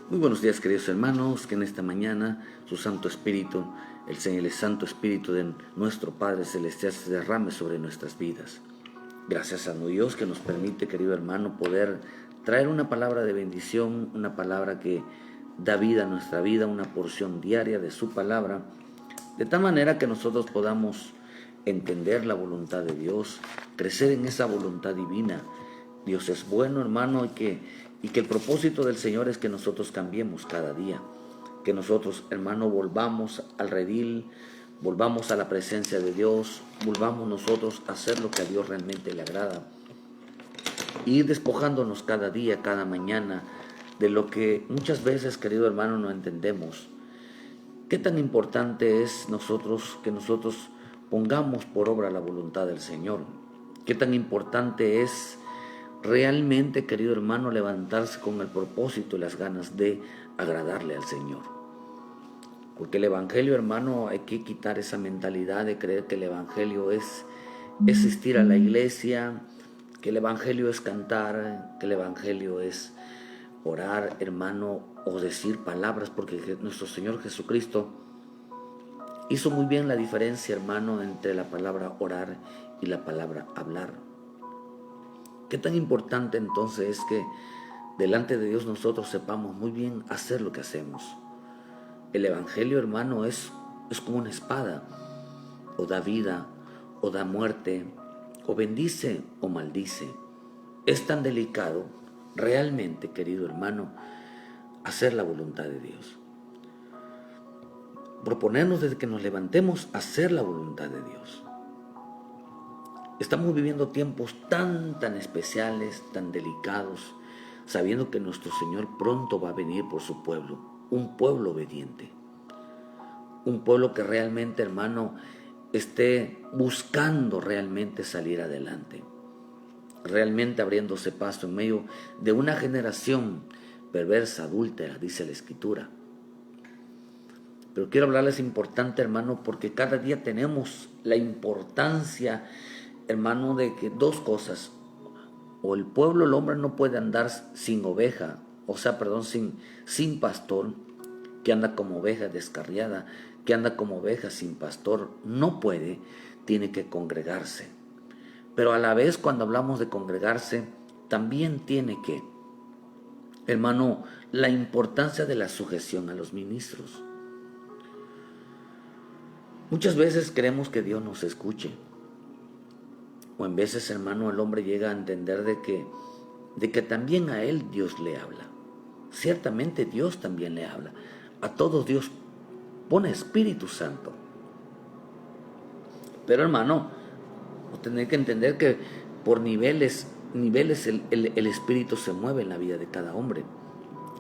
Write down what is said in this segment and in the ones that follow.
Muy buenos días, queridos hermanos, que en esta mañana su Santo Espíritu, el Santo Espíritu de nuestro Padre Celestial se derrame sobre nuestras vidas. Gracias a Dios que nos permite, querido hermano, poder traer una palabra de bendición, una palabra que da vida a nuestra vida, una porción diaria de su palabra, de tal manera que nosotros podamos entender la voluntad de Dios, crecer en esa voluntad divina. Dios es bueno, hermano, y que el propósito del Señor es que nosotros cambiemos cada día, que nosotros, hermano, volvamos al redil, volvamos a la presencia de Dios, volvamos nosotros a hacer lo que a Dios realmente le agrada, ir despojándonos cada día, cada mañana, de lo que muchas veces, querido hermano, no entendemos. ¿Qué tan importante es que nosotros pongamos por obra la voluntad del Señor? ¿Qué tan importante es realmente, querido hermano, levantarse con el propósito y las ganas de agradarle al Señor? Porque el Evangelio, hermano, hay que quitar esa mentalidad de creer que el Evangelio es asistir a la iglesia, que el Evangelio es cantar, que el Evangelio es orar, hermano, o decir palabras, porque nuestro Señor Jesucristo hizo muy bien la diferencia, hermano, entre la palabra orar y la palabra hablar. Qué tan importante entonces es que delante de Dios nosotros sepamos muy bien hacer lo que hacemos. El Evangelio, hermano, es como una espada, o da vida, o da muerte, o bendice o maldice. Es tan delicado, realmente, querido hermano, hacer la voluntad de Dios. Proponernos desde que nos levantemos a hacer la voluntad de Dios. Estamos viviendo tiempos tan especiales, tan delicados, sabiendo que nuestro Señor pronto va a venir por su pueblo, un pueblo obediente, un pueblo que realmente, hermano, esté buscando realmente salir adelante, realmente abriéndose paso en medio de una generación perversa, adúltera, dice la Escritura. Pero quiero hablarles importante, hermano, porque cada día tenemos la importancia, hermano, de que dos cosas: o el pueblo, el hombre no puede andar sin oveja, sin pastor, que anda como oveja descarriada, que anda como oveja sin pastor, no puede, tiene que congregarse. Pero a la vez, cuando hablamos de congregarse, también tiene que, hermano, la importancia de la sujeción a los ministros. Muchas veces queremos que Dios nos escuche, o en veces, hermano, el hombre llega a entender de que también a él Dios le habla. Ciertamente Dios también le habla. A todos Dios pone Espíritu Santo. Pero, hermano, tener que entender que por niveles el Espíritu se mueve en la vida de cada hombre.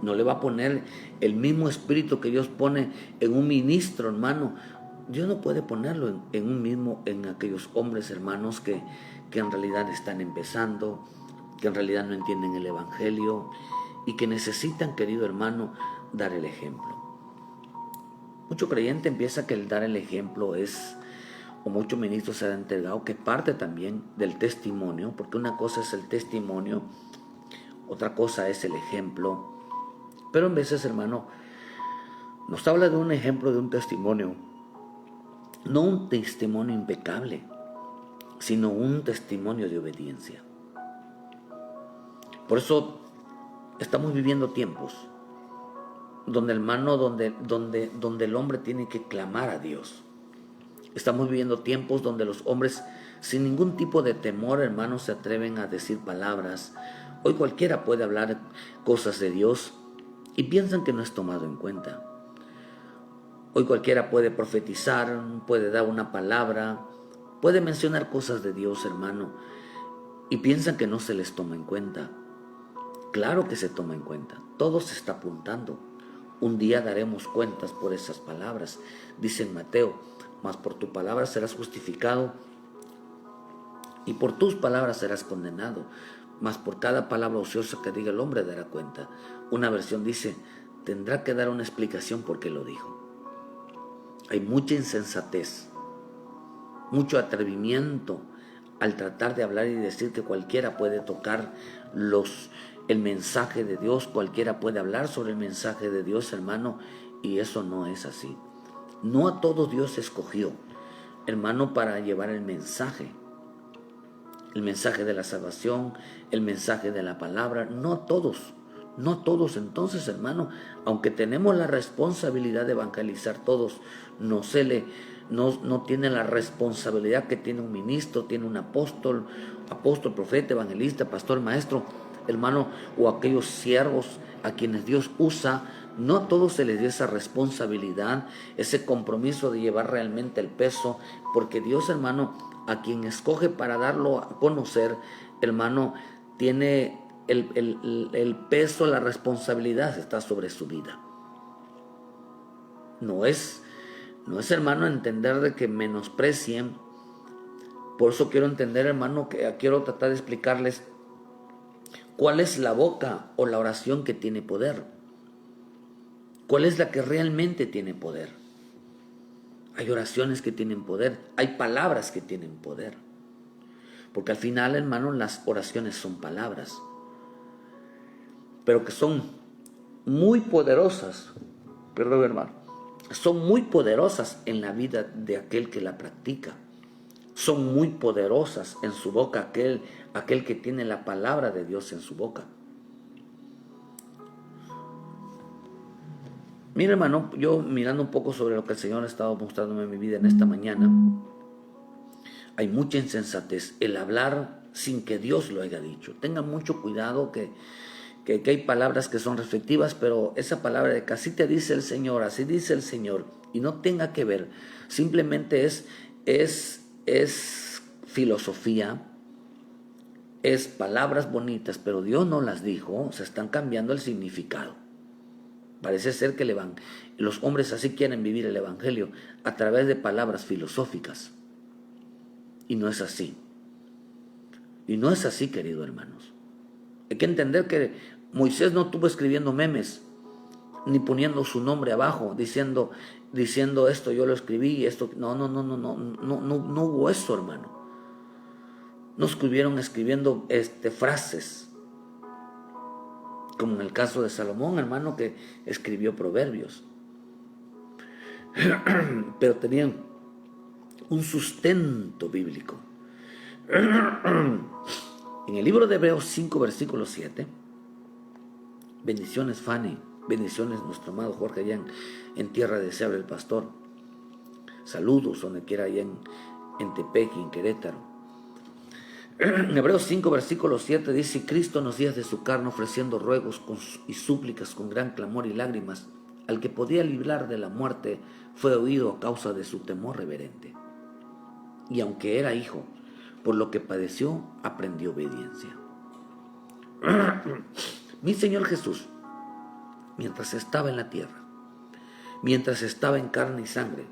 No le va a poner el mismo Espíritu que Dios pone en un ministro, hermano. Dios no puede ponerlo en aquellos hombres, hermanos, que en realidad están empezando, que en realidad no entienden el Evangelio y que necesitan, querido hermano, dar el ejemplo. Mucho creyente empieza que el dar el ejemplo o muchos ministros se han entregado, que parte también del testimonio, porque una cosa es el testimonio, otra cosa es el ejemplo. Pero en veces, hermano, nos habla de un ejemplo, de un testimonio, no un testimonio impecable, sino un testimonio de obediencia. Por eso estamos viviendo tiempos donde, hermano, donde el hombre tiene que clamar a Dios. Estamos viviendo tiempos donde los hombres, sin ningún tipo de temor, hermano, se atreven a decir palabras. Hoy cualquiera puede hablar cosas de Dios y piensan que no es tomado en cuenta. Hoy cualquiera puede profetizar, puede dar una palabra, puede mencionar cosas de Dios, hermano, y piensan que no se les toma en cuenta. Claro que se toma en cuenta, todo se está apuntando. Un día daremos cuentas por esas palabras, dice en Mateo: mas por tu palabra serás justificado y por tus palabras serás condenado, mas por cada palabra ociosa que diga el hombre dará cuenta. Una versión dice: tendrá que dar una explicación por qué lo dijo. Hay mucha insensatez, mucho atrevimiento al tratar de hablar y decir que cualquiera puede tocar el mensaje de Dios. Cualquiera puede hablar sobre el mensaje de Dios, hermano, y eso no es así. No a todos Dios escogió, hermano, para llevar el mensaje de la salvación, el mensaje de la palabra. No a todos. Entonces, hermano, aunque tenemos la responsabilidad de evangelizar todos, no tiene la responsabilidad que tiene un ministro, tiene un apóstol, profeta, evangelista, pastor, maestro, hermano, o aquellos siervos a quienes Dios usa. No a todos se les dio esa responsabilidad, ese compromiso de llevar realmente el peso, porque Dios, hermano, a quien escoge para darlo a conocer, hermano, tiene el peso, la responsabilidad está sobre su vida. No es, hermano, entender de que menosprecien. Por eso quiero entender, hermano, que quiero tratar de explicarles cuál es la boca o la oración que tiene poder. ¿Cuál es la que realmente tiene poder? Hay oraciones que tienen poder, hay palabras que tienen poder. Porque al final, hermano, las oraciones son palabras, pero que son muy poderosas, perdón, hermano, son muy poderosas en la vida de aquel que la practica. Son muy poderosas en su boca aquel que tiene la palabra de Dios en su boca. Mira, hermano, yo mirando un poco sobre lo que el Señor ha estado mostrándome en mi vida en esta mañana, hay mucha insensatez, el hablar sin que Dios lo haya dicho. Tengan mucho cuidado que hay palabras que son respectivas, pero esa palabra de que así te dice el Señor, así dice el Señor, y no tenga que ver, simplemente es filosofía, es palabras bonitas, pero Dios no las dijo, se están cambiando el significado. Parece ser que los hombres así quieren vivir el evangelio a través de palabras filosóficas. Y no es así. Y no es así, queridos hermanos. Hay que entender que Moisés no estuvo escribiendo memes, ni poniendo su nombre abajo, diciendo esto yo lo escribí, esto. No hubo eso, hermano. No estuvieron escribiendo frases, como en el caso de Salomón, hermano, que escribió Proverbios. Pero tenían un sustento bíblico. En el libro de Hebreos 5, versículo 7, bendiciones Fanny, bendiciones nuestro amado Jorge allá en tierra deseable el pastor. Saludos donde quiera allá en Tepeque, en Querétaro. En Hebreos 5, versículo 7 dice: Cristo en los días de su carne, ofreciendo ruegos y súplicas con gran clamor y lágrimas, al que podía librar de la muerte, fue oído a causa de su temor reverente. Y aunque era hijo, por lo que padeció, aprendió obediencia. Mi Señor Jesús, mientras estaba en la tierra, mientras estaba en carne y sangre,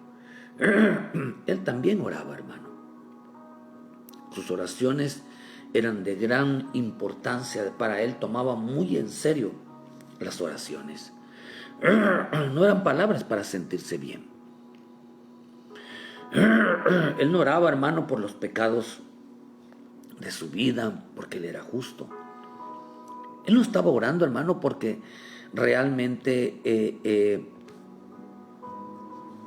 Él también oraba, hermano. Sus oraciones eran de gran importancia para Él, tomaba muy en serio las oraciones. No eran palabras para sentirse bien. Él no oraba, hermano, por los pecados de su vida, porque Él era justo. Él no estaba orando, hermano, porque realmente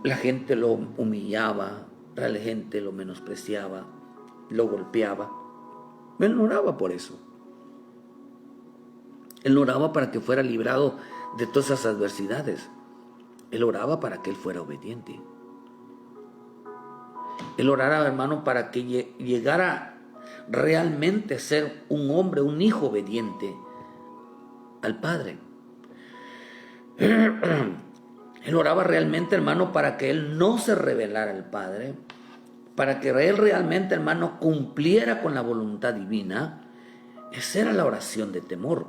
la gente lo humillaba, la gente lo menospreciaba, lo golpeaba. Él no oraba por eso. Él no oraba para que fuera librado de todas esas adversidades. Él oraba para que él fuera obediente. Él oraba, hermano, para que llegara realmente a ser un hombre, un hijo obediente al Padre. Él oraba realmente, hermano, para que él no se rebelara al Padre, para que él realmente, hermano, cumpliera con la voluntad divina. Esa era la oración de temor.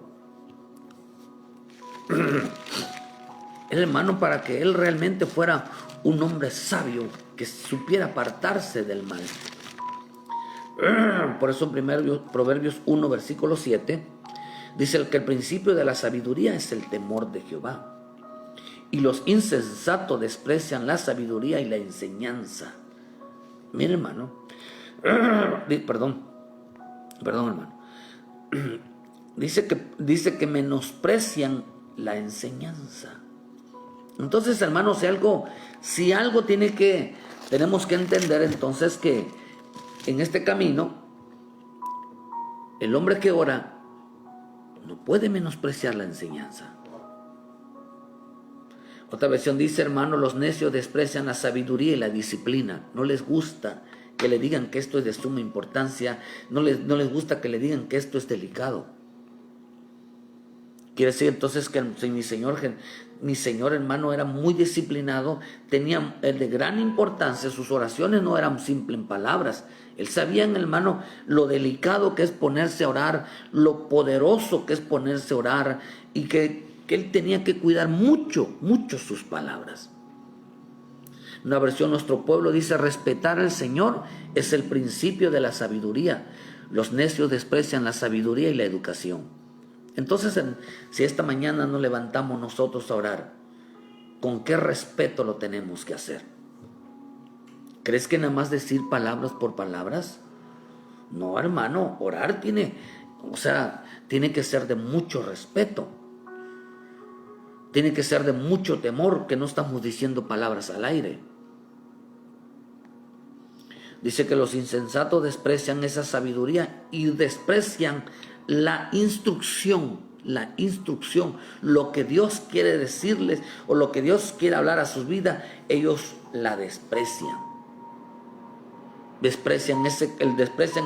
El hermano, para que él realmente fuera un hombre sabio, que supiera apartarse del mal. Por eso en Proverbios 1, versículo 7, dice que el principio de la sabiduría es el temor de Jehová. Y los insensatos desprecian la sabiduría y la enseñanza. Mira, hermano. Perdón, hermano. dice que menosprecian la enseñanza. Entonces, hermanos, si algo tenemos que entender, entonces, que en este camino, el hombre que ora no puede menospreciar la enseñanza. Otra versión dice, hermano, los necios desprecian la sabiduría y la disciplina. No les gusta que le digan que esto es de suma importancia. No les gusta que le digan que esto es delicado. Quiere decir entonces que mi señor hermano era muy disciplinado, tenía de gran importancia. Sus oraciones no eran simples palabras. Él sabía, hermano, lo delicado que es ponerse a orar, lo poderoso que es ponerse a orar, y que él tenía que cuidar mucho sus palabras. Una versión, nuestro pueblo dice, respetar al Señor es el principio de la sabiduría. Los necios desprecian la sabiduría y la educación. Entonces, si esta mañana nos levantamos nosotros a orar, ¿con qué respeto lo tenemos que hacer? ¿Crees que nada más decir palabras por palabras? No, hermano, orar tiene que ser de mucho respeto. Tiene que ser de mucho temor, que no estamos diciendo palabras al aire. Dice que los insensatos desprecian esa sabiduría y desprecian la instrucción, lo que Dios quiere decirles o lo que Dios quiere hablar a sus vidas, ellos la desprecian. Desprecian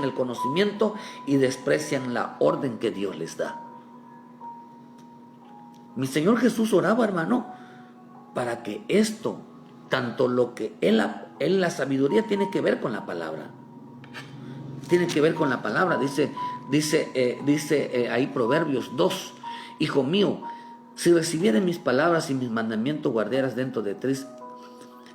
el conocimiento y desprecian la orden que Dios les da. Mi Señor Jesús oraba, hermano, para que esto, tanto lo que en la sabiduría tiene que ver con la palabra. Tiene que ver con la palabra. Dice ahí Proverbios 2. Hijo mío, si recibieres mis palabras y mis mandamientos guardaras dentro de ti,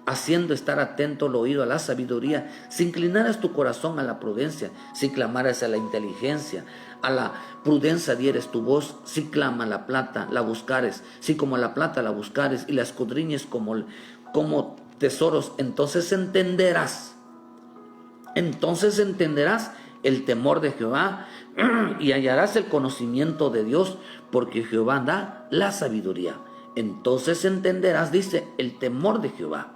haciendo estar atento el oído a la sabiduría, si inclinaras tu corazón a la prudencia, si clamaras a la inteligencia, a la prudencia dieres tu voz, si clama la plata, la buscares, si como la plata la buscares y la escudriñes como tesoros, entonces entenderás el temor de Jehová y hallarás el conocimiento de Dios, porque Jehová da la sabiduría. Entonces entenderás, dice, el temor de Jehová.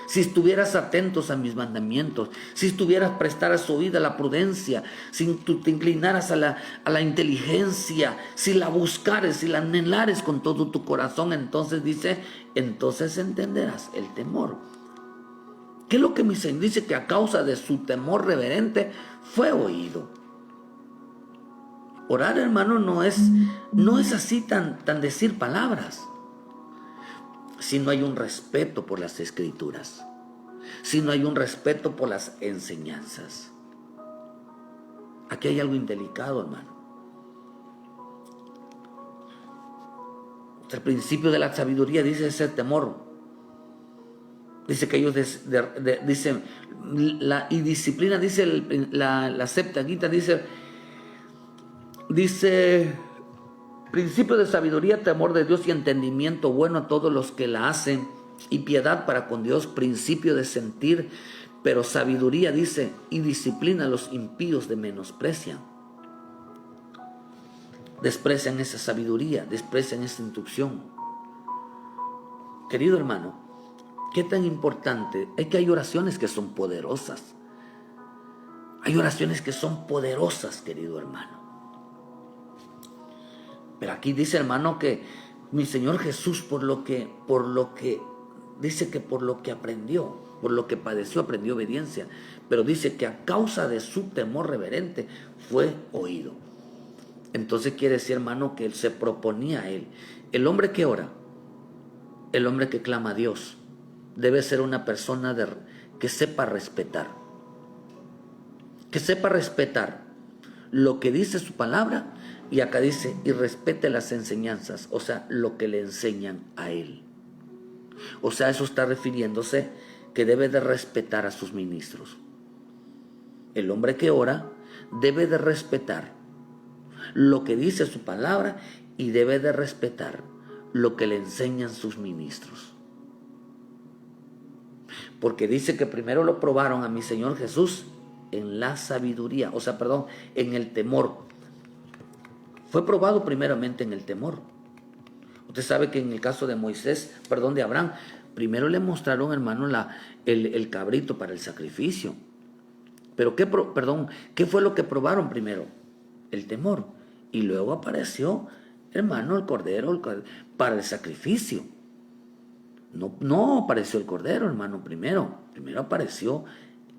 Si estuvieras atentos a mis mandamientos, si estuvieras prestaras oído a la prudencia, si tú te inclinaras a la inteligencia, si la buscares, si la anhelares con todo tu corazón, entonces entenderás el temor. ¿Qué es lo que mi Señor dice? Que a causa de su temor reverente fue oído. Orar, hermano, no es así tan decir palabras. Si no hay un respeto por las escrituras, si no hay un respeto por las enseñanzas. Aquí hay algo indelicado, hermano. El principio de la sabiduría dice ese temor. Dice que ellos dicen y disciplina, dice la Septuaginta, dice principio de sabiduría, temor de Dios y entendimiento bueno a todos los que la hacen, y piedad para con Dios, principio de sentir, pero sabiduría, dice, y disciplina a los impíos de menosprecian. Desprecian esa sabiduría, desprecian esa instrucción. Querido hermano, qué tan importante es que hay oraciones que son poderosas. Hay oraciones que son poderosas, querido hermano. Pero aquí dice, hermano, que mi Señor Jesús, por lo que aprendió, por lo que padeció, aprendió obediencia. Pero dice que a causa de su temor reverente fue oído. Entonces quiere decir, hermano, que él se proponía a él. El hombre que ora, el hombre que clama a Dios, debe ser una persona que sepa respetar. Que sepa respetar lo que dice su palabra. Y acá dice, y respete las enseñanzas, o sea, lo que le enseñan a él. O sea, eso está refiriéndose que debe de respetar a sus ministros. El hombre que ora debe de respetar lo que dice su palabra y debe de respetar lo que le enseñan sus ministros. Porque dice que primero lo probaron a mi Señor Jesús en la sabiduría, en el temor. Fue probado primeramente en el temor. Usted sabe que en el caso de de Abraham, primero le mostraron, hermano, el cabrito para el sacrificio. Pero ¿qué fue lo que probaron primero? El temor. Y luego apareció, hermano, el cordero para el sacrificio. No apareció el cordero, hermano, primero. Primero apareció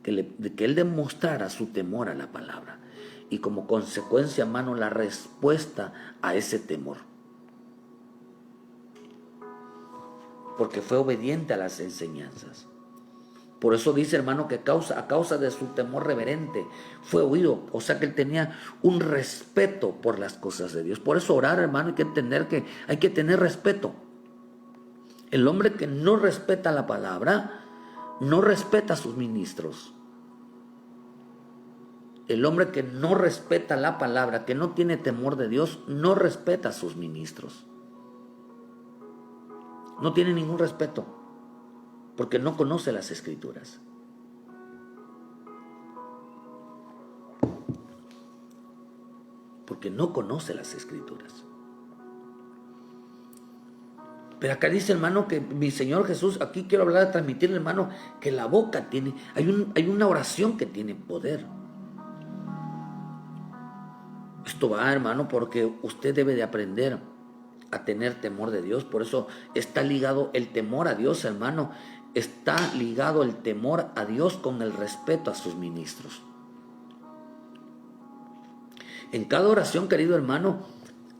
que él demostrara su temor a la palabra. Y como consecuencia, hermano, la respuesta a ese temor. Porque fue obediente a las enseñanzas. Por eso dice, hermano, que a causa de su temor reverente fue oído. O sea que él tenía un respeto por las cosas de Dios. Por eso orar, hermano, hay que entender que hay que tener respeto. El hombre que no respeta la palabra, no respeta a sus ministros. El hombre que no respeta la palabra, que no tiene temor de Dios, no respeta a sus ministros. No tiene ningún respeto, porque no conoce las Escrituras. Porque no conoce las Escrituras. Pero acá dice, hermano, que mi Señor Jesús, aquí quiero hablar de transmitir, hermano, que la boca tiene, hay una oración que tiene poder. Esto va, hermano, porque usted debe de aprender a tener temor de Dios. Por eso está ligado el temor a Dios, hermano. Está ligado el temor a Dios con el respeto a sus ministros. En cada oración, querido hermano,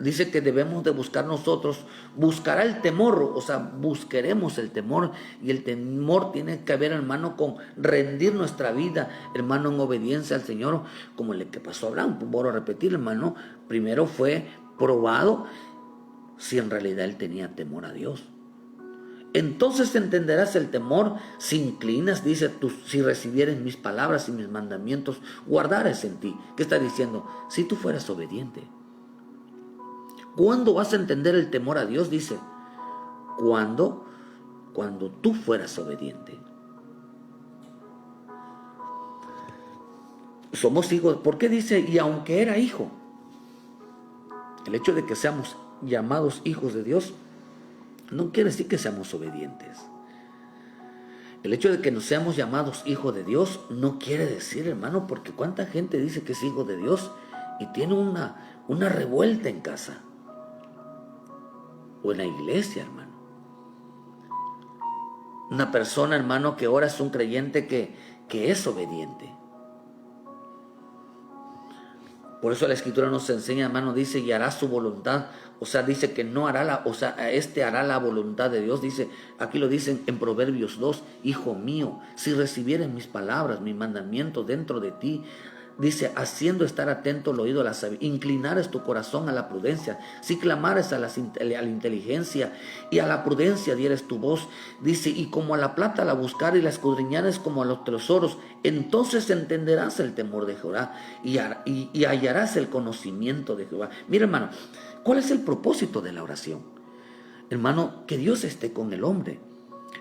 dice que debemos de buscar nosotros, buscará el temor, o sea, buscaremos el temor. Y el temor tiene que ver, hermano, con rendir nuestra vida, hermano, en obediencia al Señor, como el que pasó a Abraham. Vuelvo a repetir, hermano, primero fue probado si en realidad él tenía temor a Dios. Entonces entenderás el temor si inclinas, dice tú, si recibieres mis palabras y mis mandamientos, guardares en ti. ¿Qué está diciendo? Si tú fueras obediente. ¿Cuándo vas a entender el temor a Dios? Dice, cuando tú fueras obediente. Somos hijos. ¿Por qué dice, y aunque era hijo? El hecho de que seamos llamados hijos de Dios no quiere decir que seamos obedientes. El hecho de que nos seamos llamados hijos de Dios no quiere decir, hermano, porque cuánta gente dice que es hijo de Dios y tiene una revuelta en casa o en la iglesia, hermano. Una persona, hermano, que ahora es un creyente que es obediente. Por eso la Escritura nos enseña, hermano, dice, y hará su voluntad. O sea, dice que no hará hará la voluntad de Dios. Dice, aquí lo dicen en Proverbios 2, hijo mío, si recibieres mis palabras, mi mandamiento dentro de ti, dice, haciendo estar atento el oído a la sabiduría, inclinares tu corazón a la prudencia, si clamares a la inteligencia y a la prudencia dieres tu voz, dice, y como a la plata la buscar y la escudriñares como a los tesoros, entonces entenderás el temor de Jehová y hallarás el conocimiento de Jehová. Mira, hermano, ¿cuál es el propósito de la oración? Hermano, que Dios esté con el hombre.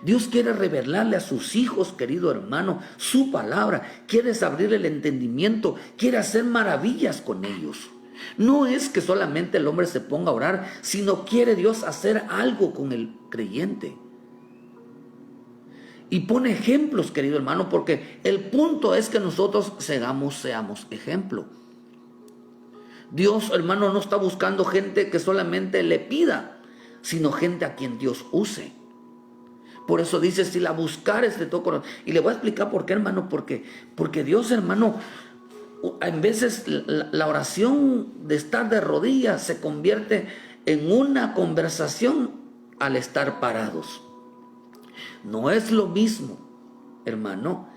Dios quiere revelarle a sus hijos, querido hermano, su palabra. Quiere abrirle el entendimiento. Quiere hacer maravillas con ellos. No es que solamente el hombre se ponga a orar, sino quiere Dios hacer algo con el creyente. Y pone ejemplos, querido hermano, porque el punto es que nosotros seamos ejemplo. Dios, hermano, no está buscando gente que solamente le pida, sino gente a quien Dios use. Por eso dice, si la buscares de todo corazón. Y le voy a explicar por qué, hermano. Porque Dios, hermano, en veces la oración de estar de rodillas se convierte en una conversación al estar parados. No es lo mismo, hermano,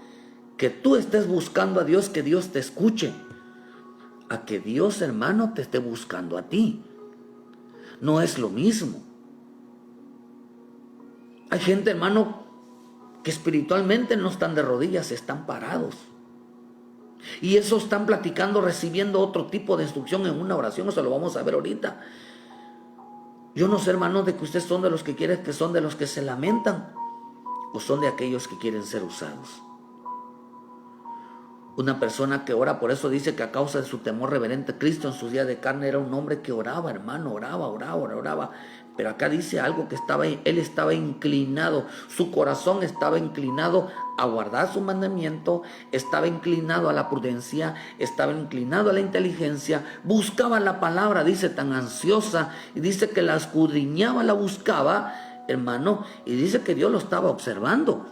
que tú estés buscando a Dios, que Dios te escuche, a que Dios, hermano, te esté buscando a ti. No es lo mismo. Hay gente, hermano, que espiritualmente no están de rodillas, están parados. Y eso están platicando, recibiendo otro tipo de instrucción en una oración. Eso lo vamos a ver ahorita. Yo no sé, hermano, de que ustedes son de los que quieren, que son de los que se lamentan, o son de aquellos que quieren ser usados. Una persona que ora, por eso dice que a causa de su temor reverente, Cristo en su día de carne era un hombre que oraba, hermano, oraba. Pero acá dice algo que él estaba inclinado, su corazón estaba inclinado a guardar su mandamiento, estaba inclinado a la prudencia, estaba inclinado a la inteligencia, buscaba la palabra, dice, tan ansiosa, y dice que la escudriñaba, la buscaba, hermano, y dice que Dios lo estaba observando.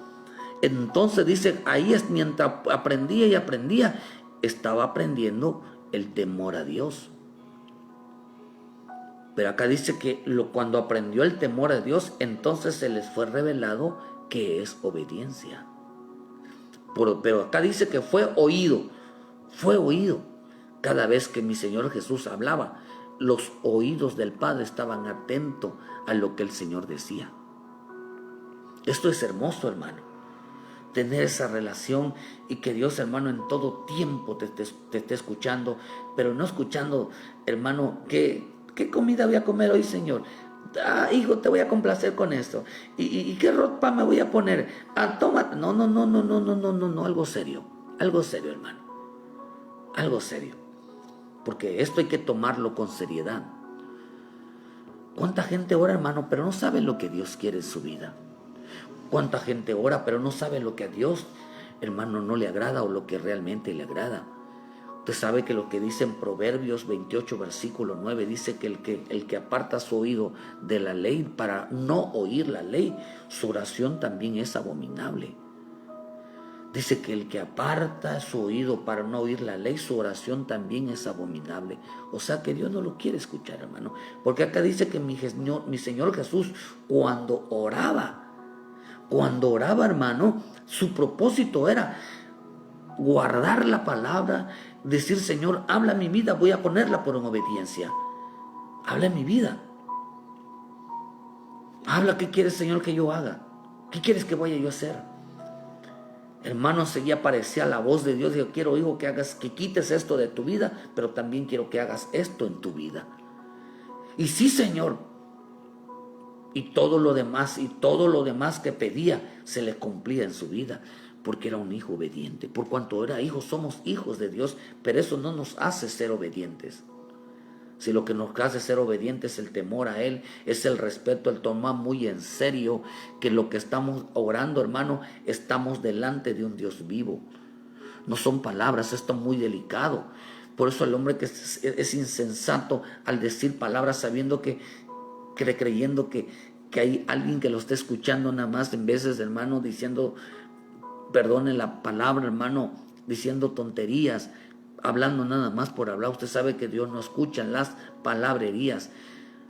Entonces dice, ahí es mientras aprendía y aprendía, estaba aprendiendo el temor a Dios. Pero acá dice que cuando aprendió el temor a Dios, entonces se les fue revelado que es obediencia. Pero acá dice que fue oído. Cada vez que mi Señor Jesús hablaba, los oídos del Padre estaban atentos a lo que el Señor decía. Esto es hermoso, hermano. Tener esa relación y que Dios, hermano, en todo tiempo te esté escuchando, pero no escuchando, hermano, ¿qué comida voy a comer hoy, Señor? Hijo, te voy a complacer con esto. ¿Y qué ropa me voy a poner? Toma. No, algo serio, hermano. Algo serio. Porque esto hay que tomarlo con seriedad. ¿Cuánta gente ora, hermano, pero no sabe lo que Dios quiere en su vida? ¿Cuánta gente ora, pero no sabe lo que a Dios, hermano, no le agrada o lo que realmente le agrada? Usted sabe que lo que dice en Proverbios 28, versículo 9, dice que el que aparta su oído de la ley para no oír la ley, su oración también es abominable. Dice que el que aparta su oído para no oír la ley, su oración también es abominable. O sea que Dios no lo quiere escuchar, hermano. Porque acá dice que mi Señor Jesús, cuando oraba, hermano, su propósito era guardar la palabra, decir, Señor, habla mi vida, voy a ponerla por en obediencia. Habla mi vida. Habla, ¿qué quieres, Señor, que yo haga? ¿Qué quieres que vaya yo a hacer? Hermano, seguía, parecía la voz de Dios. Digo, quiero, hijo, que quites esto de tu vida, pero también quiero que hagas esto en tu vida. Y sí, Señor. Y todo lo demás que pedía se le cumplía en su vida, porque era un hijo obediente. Por cuanto era hijo, somos hijos de Dios, pero eso no nos hace ser obedientes. Si lo que nos hace ser obedientes es el temor a Él, es el respeto, el tomar muy en serio que lo que estamos orando, hermano, estamos delante de un Dios vivo. No son palabras, esto es muy delicado. Por eso el hombre que es insensato al decir palabras sabiendo creyendo que hay alguien que lo está escuchando nada más, en veces, hermano, diciendo, perdone la palabra, hermano, diciendo tonterías, hablando nada más por hablar. Usted sabe que Dios no escucha las palabrerías,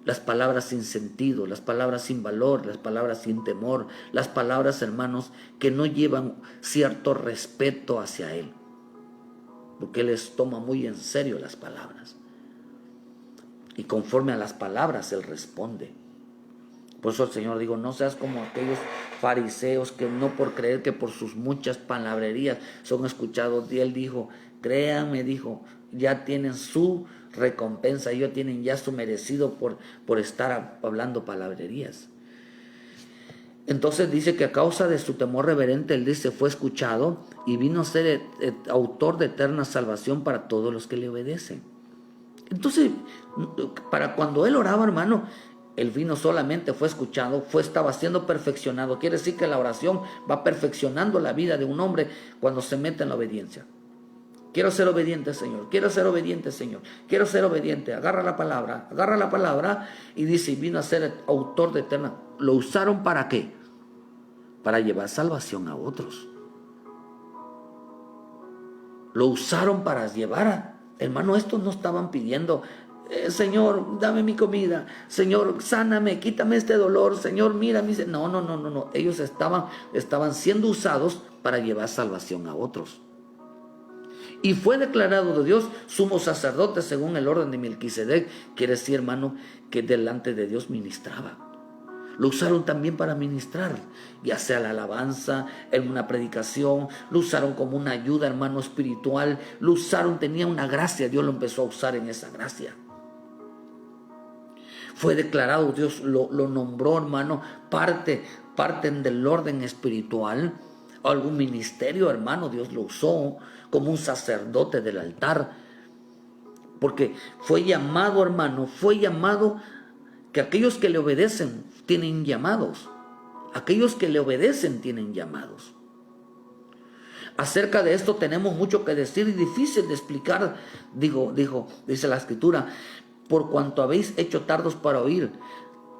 las palabras sin sentido, las palabras sin valor, las palabras sin temor, las palabras, hermanos, que no llevan cierto respeto hacia Él, porque Él les toma muy en serio las palabras. Y conforme a las palabras Él responde. Por eso el Señor dijo, no seas como aquellos fariseos que no por creer que por sus muchas palabrerías son escuchados. Y Él dijo, créanme, dijo, ya tienen su recompensa, ellos tienen ya su merecido por estar hablando palabrerías. Entonces dice que a causa de su temor reverente, Él dice, fue escuchado y vino a ser autor de eterna salvación para todos los que le obedecen. Entonces, para cuando Él oraba, hermano, el vino solamente fue escuchado, estaba siendo perfeccionado. Quiere decir que la oración va perfeccionando la vida de un hombre cuando se mete en la obediencia. Quiero ser obediente, Señor. Quiero ser obediente, Señor. Quiero ser obediente. Agarra la palabra y dice, y vino a ser autor de eterna. ¿Lo usaron para qué? Para llevar salvación a otros. Lo usaron para llevar hermano, estos no estaban pidiendo, Señor, dame mi comida, Señor, sáname, quítame este dolor, Señor, mira, no. Ellos estaban siendo usados para llevar salvación a otros. Y fue declarado de Dios sumo sacerdote según el orden de Melquisedec. Quiere decir, hermano, que delante de Dios ministraba. Lo usaron también para ministrar, ya sea la alabanza, en una predicación, lo usaron como una ayuda, hermano, espiritual, lo usaron, tenía una gracia, Dios lo empezó a usar en esa gracia. Fue declarado, Dios lo nombró, hermano, parte del orden espiritual, algún ministerio, hermano, Dios lo usó como un sacerdote del altar, porque fue llamado, hermano, fue llamado, que aquellos que le obedecen tienen llamados, aquellos que le obedecen tienen llamados. Acerca de esto tenemos mucho que decir y difícil de explicar, dice la Escritura, por cuanto habéis hecho tardos para oír,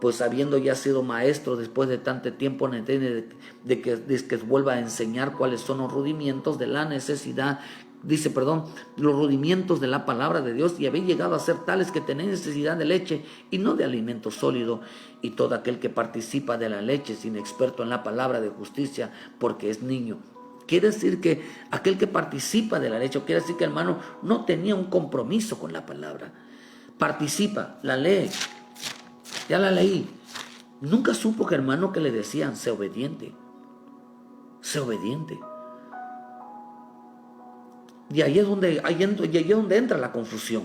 pues habiendo ya sido maestro después de tanto tiempo, de que vuelva a enseñar cuáles son los rudimientos de la necesidad, los rudimientos de la palabra de Dios, y habéis llegado a ser tales que tenéis necesidad de leche y no de alimento sólido, y todo aquel que participa de la leche sin experto en la palabra de justicia, porque es niño. Quiere decir que aquel que participa de la leche, quiere decir que el hermano no tenía un compromiso con la palabra. Participa, la lee, ya la leí. Nunca supo que, hermano, que le decían, sé obediente. Sé obediente. Y ahí es donde entra la confusión.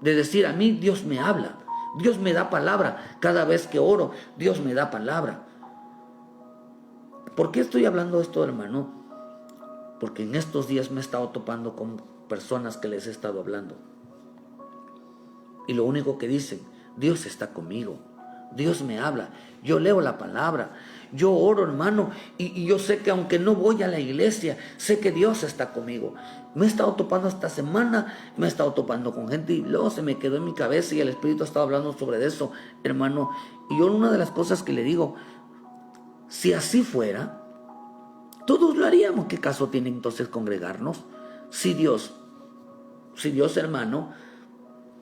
De decir, a mí Dios me habla, Dios me da palabra. Cada vez que oro, Dios me da palabra. ¿Por qué estoy hablando esto, hermano? Porque en estos días me he estado topando con personas que les he estado hablando. Y lo único que dicen, Dios está conmigo, Dios me habla, yo leo la palabra, yo oro, hermano, y yo sé que aunque no voy a la iglesia, sé que Dios está conmigo. Me he estado topando esta semana, me he estado topando con gente y luego se me quedó en mi cabeza y el Espíritu ha estado hablando sobre eso, hermano. Y yo, una de las cosas que le digo, si así fuera, todos lo haríamos. ¿Qué caso tiene entonces congregarnos? Si Dios, hermano,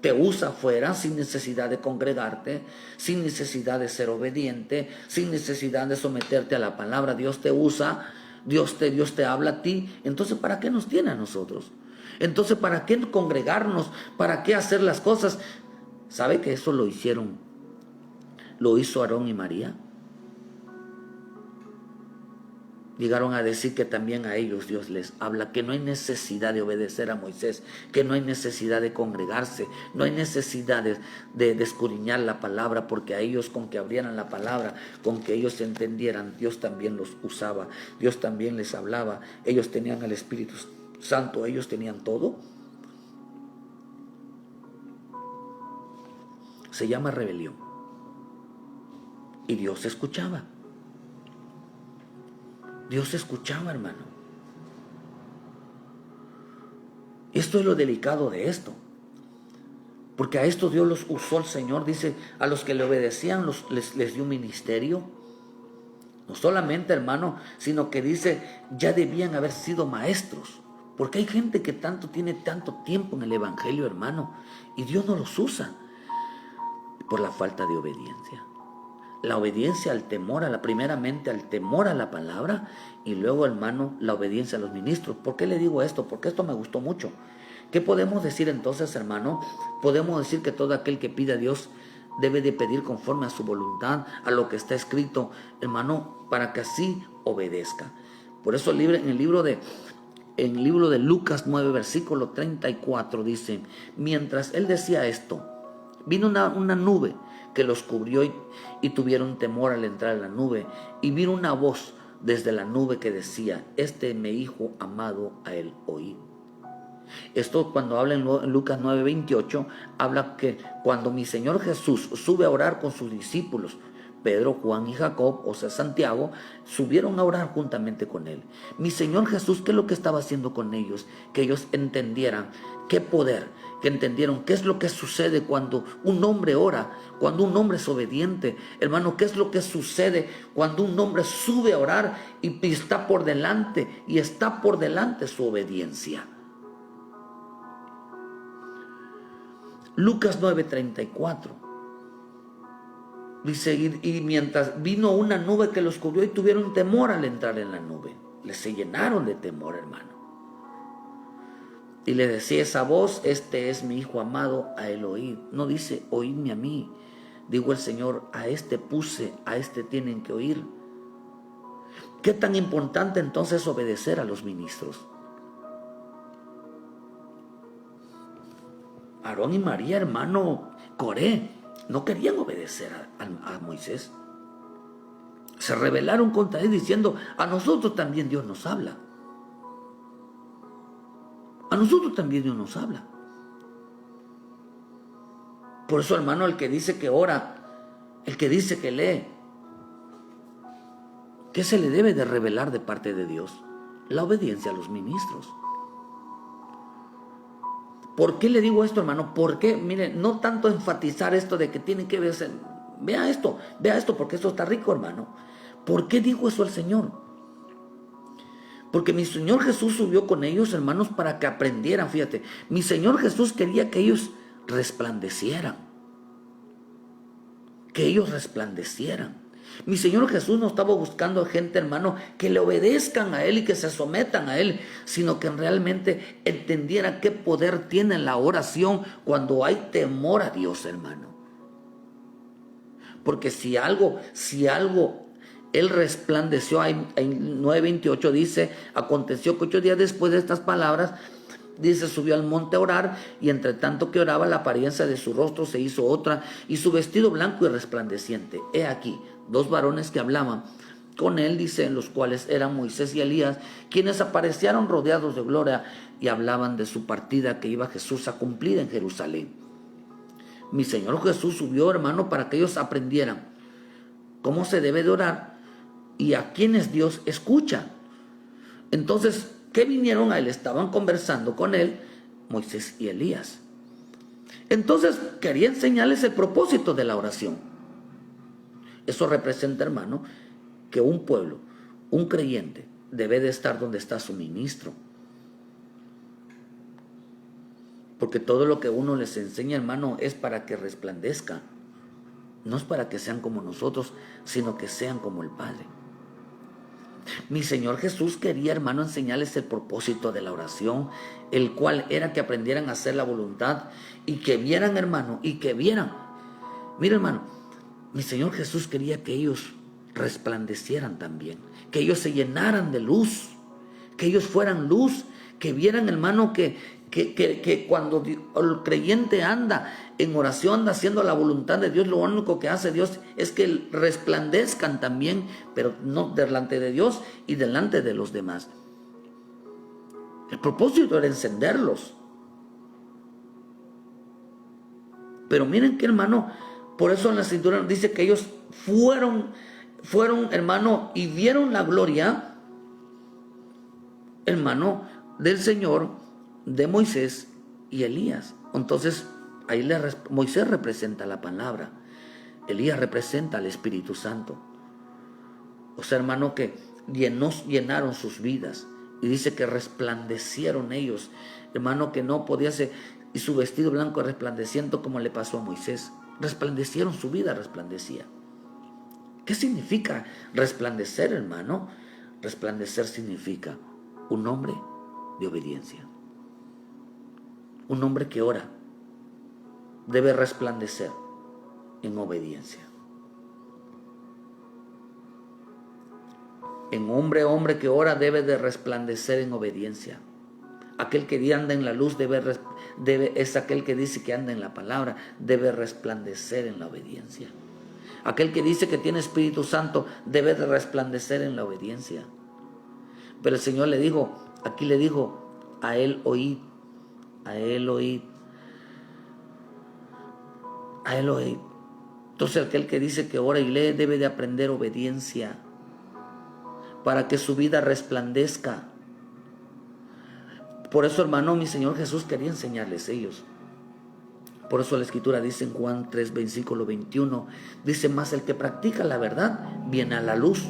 te usa afuera sin necesidad de congregarte, sin necesidad de ser obediente, sin necesidad de someterte a la palabra. Dios te usa, Dios te habla a ti. Entonces, ¿para qué nos tiene a nosotros? Entonces, ¿para qué congregarnos? ¿Para qué hacer las cosas? ¿Sabe que eso lo hizo Aarón y María? Llegaron a decir que también a ellos Dios les habla, que no hay necesidad de obedecer a Moisés, que no hay necesidad de congregarse, no hay necesidad de escudriñar la palabra, porque a ellos, con que abrieran la palabra, con que ellos entendieran, Dios también los usaba, Dios también les hablaba, ellos tenían el Espíritu Santo, ellos tenían todo. Se llama rebelión. Y Dios escuchaba. Dios escuchaba, hermano. Esto es lo delicado de esto. Porque a esto Dios los usó el Señor. Dice, a los que le obedecían les dio un ministerio. No solamente, hermano, sino que dice, ya debían haber sido maestros. Porque hay gente que tiene tanto tiempo en el Evangelio, hermano, y Dios no los usa por la falta de obediencia. La obediencia al temor, primeramente al temor a la palabra, y luego, hermano, la obediencia a los ministros. ¿Por qué le digo esto? Porque esto me gustó mucho. ¿Qué podemos decir entonces, hermano? Podemos decir que todo aquel que pide a Dios debe de pedir conforme a su voluntad, a lo que está escrito, hermano, para que así obedezca. Por eso en el libro de Lucas 9, versículo 34 dice, mientras él decía esto, vino una nube que los cubrió y tuvieron temor al entrar en la nube, y vino una voz desde la nube que decía, este es mi hijo amado, a él oí. Esto, cuando habla en Lucas 9:28, habla que cuando mi Señor Jesús sube a orar con sus discípulos, Pedro, Juan y Jacob, o sea Santiago, subieron a orar juntamente con él. Mi Señor Jesús, ¿qué es lo que estaba haciendo con ellos? Que ellos entendieran qué poder, que entendieron qué es lo que sucede cuando un hombre ora, cuando un hombre es obediente. Hermano, ¿qué es lo que sucede cuando un hombre sube a orar y está por delante su obediencia? Lucas 9:34 dice, y mientras vino una nube que los cubrió y tuvieron temor al entrar en la nube. Se llenaron de temor, hermano. Y le decía esa voz, este es mi hijo amado, a él oíd. No dice, oídme a mí. Digo el Señor, a este puse, a este tienen que oír. ¿Qué tan importante entonces es obedecer a los ministros? Aarón y María, hermano, Coré, no querían obedecer a Moisés. Se rebelaron contra él diciendo, a nosotros también Dios nos habla. A nosotros también Dios nos habla. Por eso, hermano, el que dice que ora, el que dice que lee, ¿qué se le debe de revelar de parte de Dios? La obediencia a los ministros. ¿Por qué le digo esto, hermano? Porque, miren, no tanto enfatizar esto de que tienen que verse. Vea esto, porque esto está rico, hermano. ¿Por qué dijo eso el Señor? Porque mi Señor Jesús subió con ellos, hermanos, para que aprendieran. Fíjate, mi Señor Jesús quería que ellos resplandecieran. Que ellos resplandecieran. Mi Señor Jesús no estaba buscando gente, hermano, que le obedezcan a Él y que se sometan a Él, sino que realmente entendieran qué poder tiene la oración cuando hay temor a Dios, hermano. Porque si algo Él resplandeció, en 9:28 dice, aconteció que 8 días después de estas palabras, dice, subió al monte a orar, y entre tanto que oraba, la apariencia de su rostro se hizo otra, y su vestido blanco y resplandeciente. He aquí, 2 varones que hablaban con él, dice, los cuales eran Moisés y Elías, quienes aparecieron rodeados de gloria y hablaban de su partida que iba Jesús a cumplir en Jerusalén. Mi Señor Jesús subió, hermano, para que ellos aprendieran cómo se debe de orar y a quienes Dios escucha. Entonces, ¿qué vinieron a él? Estaban conversando con él Moisés y Elías. Entonces, quería enseñarles el propósito de la oración. Eso representa, hermano, que un pueblo, un creyente, debe de estar donde está su ministro. Porque todo lo que uno les enseña, hermano, es para que resplandezca. No es para que sean como nosotros, sino que sean como el Padre. Mi Señor Jesús quería, hermano, enseñarles el propósito de la oración, el cual era que aprendieran a hacer la voluntad y que vieran, hermano, y que vieran. Mira, hermano, mi Señor Jesús quería que ellos resplandecieran también, que ellos se llenaran de luz, que ellos fueran luz, que vieran, hermano, que cuando el creyente anda en oración, anda haciendo la voluntad de Dios, lo único que hace Dios es que resplandezcan también, pero no delante de Dios y delante de los demás. El propósito era encenderlos. Pero miren que, hermano, por eso en la escritura dice que ellos fueron, hermano, y vieron la gloria, hermano, del Señor, de Moisés y Elías. Entonces, ahí Moisés representa la palabra, Elías representa al Espíritu Santo. O sea, hermano, que llenaron sus vidas. Y dice que resplandecieron ellos, hermano, que no podía ser, y su vestido blanco resplandeciendo como le pasó a Moisés. Resplandecieron, su vida resplandecía. ¿Qué significa resplandecer, hermano? Resplandecer significa un hombre de obediencia. Un hombre que ora debe resplandecer en obediencia. En hombre que ora debe de resplandecer en obediencia. Aquel que anda en la luz es aquel que dice que anda en la palabra, debe resplandecer en la obediencia. Aquel que dice que tiene Espíritu Santo debe de resplandecer en la obediencia. Pero el Señor le dijo, aquí le dijo, a él oíd, a él oíd, a él oíd. Entonces aquel que dice que ora y lee debe de aprender obediencia para que su vida resplandezca. Por eso, hermano, mi Señor Jesús quería enseñarles ellos. Por eso la Escritura dice en Juan 3, versículo 21, dice, mas el que practica la verdad viene a la luz,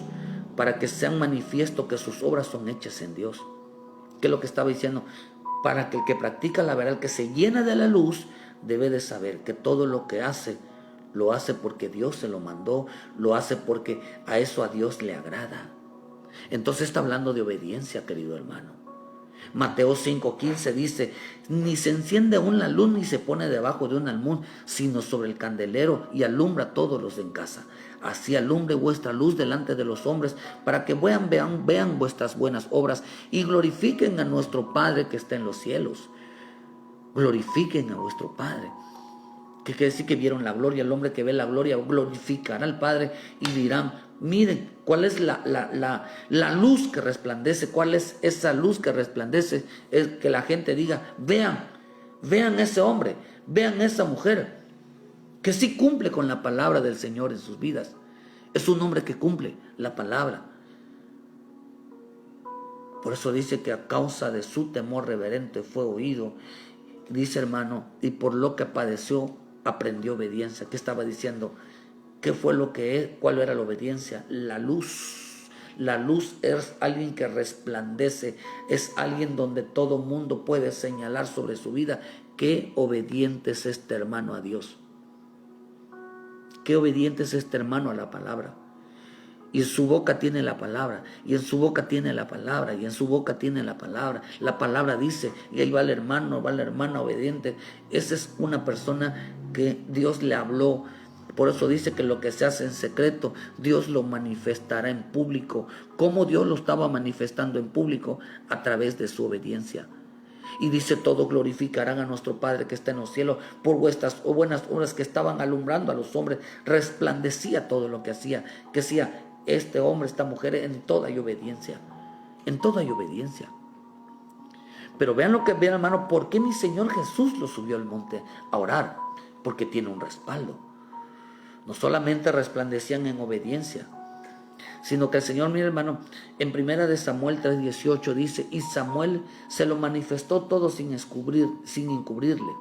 para que sean manifiesto que sus obras son hechas en Dios. ¿Qué es lo que estaba diciendo? Para que el que practica la verdad, el que se llena de la luz, debe de saber que todo lo que hace, lo hace porque Dios se lo mandó, lo hace porque a eso a Dios le agrada. Entonces está hablando de obediencia, querido hermano. Mateo 5:15 dice, ni se enciende aún la luz ni se pone debajo de un almud, sino sobre el candelero y alumbra a todos los en casa. Así alumbre vuestra luz delante de los hombres, para que vean vuestras buenas obras y glorifiquen a nuestro Padre que está en los cielos. Glorifiquen a vuestro Padre. que quiere decir que vieron la gloria. El hombre que ve la gloria glorificará al Padre y dirán, miren, ¿cuál es la luz que resplandece? ¿Cuál es esa luz que resplandece? Es que la gente diga, vean ese hombre, vean esa mujer, que sí cumple con la palabra del Señor en sus vidas. Es un hombre que cumple la palabra. Por eso dice que a causa de su temor reverente fue oído. Dice, hermano, y por lo que padeció, aprendió obediencia. ¿Qué estaba diciendo? ¿Qué fue lo que es? ¿Cuál era la obediencia? La luz. La luz es alguien que resplandece, es alguien donde todo mundo puede señalar sobre su vida. Qué obediente es este hermano a Dios. Qué obediente es este hermano a la palabra. Y en su boca tiene la palabra, y en su boca tiene la palabra, y en su boca tiene la palabra. La palabra dice, y ahí va el hermano, va la hermana obediente. Esa es una persona que Dios le habló. Por eso dice que lo que se hace en secreto, Dios lo manifestará en público. ¿Cómo Dios lo estaba manifestando en público? A través de su obediencia. Y dice, todos glorificarán a nuestro Padre que está en los cielos por vuestras buenas obras que estaban alumbrando a los hombres. Resplandecía todo lo que hacía, que hacía este hombre, esta mujer, en toda y obediencia. En toda y obediencia. Pero vean lo que vean, hermano, ¿por qué mi Señor Jesús lo subió al monte a orar? Porque tiene un respaldo. No solamente resplandecían en obediencia, sino que el Señor, mi hermano, en 1 Samuel 3:18 dice, y Samuel se lo manifestó todo sin encubrirle.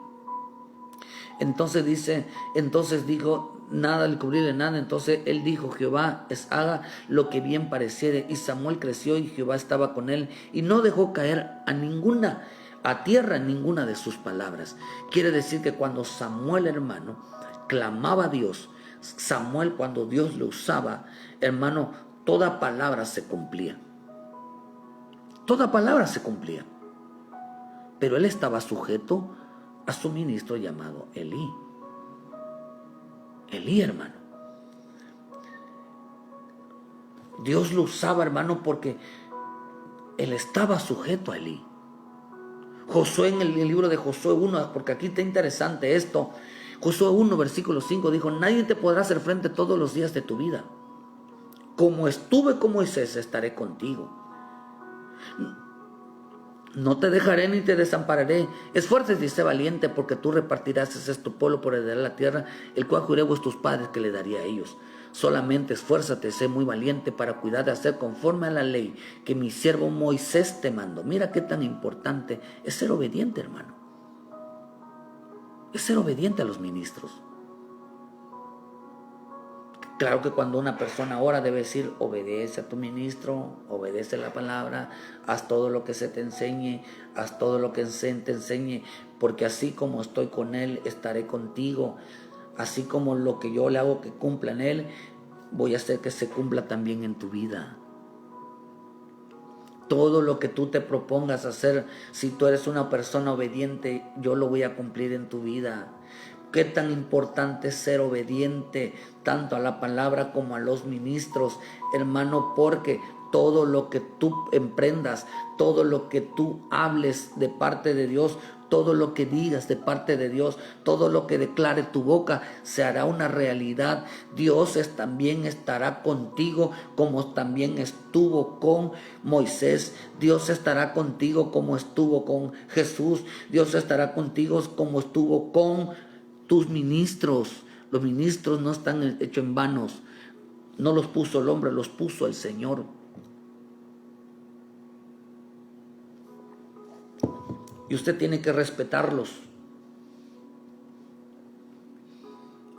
Entonces dice, entonces dijo, nada al cubrirle nada. Entonces él dijo, Jehová haga lo que bien pareciere. Y Samuel creció y Jehová estaba con él y no dejó caer a tierra ninguna de sus palabras. Quiere decir que cuando Samuel, hermano, clamaba a Dios, Samuel, cuando Dios lo usaba, hermano, toda palabra se cumplía. Toda palabra se cumplía. Pero él estaba sujeto a su ministro llamado Elí. Elí, hermano. Dios lo usaba, hermano, porque él estaba sujeto a Elí. Josué, en el libro de Josué 1, porque aquí está interesante esto. Josué 1, versículo 5 dijo, nadie te podrá hacer frente todos los días de tu vida. Como estuve con Moisés, estaré contigo. No te dejaré ni te desampararé. Esfuérzate y sé valiente, porque tú repartirás tu pueblo por heredar la tierra, el cual juré a vuestros padres que le daría a ellos. Solamente esfuérzate, sé muy valiente para cuidar de hacer conforme a la ley que mi siervo Moisés te mandó. Mira qué tan importante es ser obediente, hermano. Es ser obediente a los ministros. Claro que cuando una persona ora debe decir, obedece a tu ministro, obedece la palabra, haz todo lo que se te enseñe, haz todo lo que te enseñe, porque así como estoy con él, estaré contigo. Así como lo que yo le hago que cumpla en él, voy a hacer que se cumpla también en tu vida. Todo lo que tú te propongas hacer, si tú eres una persona obediente, yo lo voy a cumplir en tu vida. Qué tan importante es ser obediente tanto a la palabra como a los ministros, hermano, porque todo lo que tú emprendas, todo lo que tú hables de parte de Dios, todo lo que digas de parte de Dios, todo lo que declare tu boca, se hará una realidad. Dios también estará contigo, como también estuvo con Moisés. Dios estará contigo como estuvo con Jesús. Dios estará contigo como estuvo con tus ministros. Los ministros no están hechos en vanos. No los puso el hombre, los puso el Señor. Y usted tiene que respetarlos.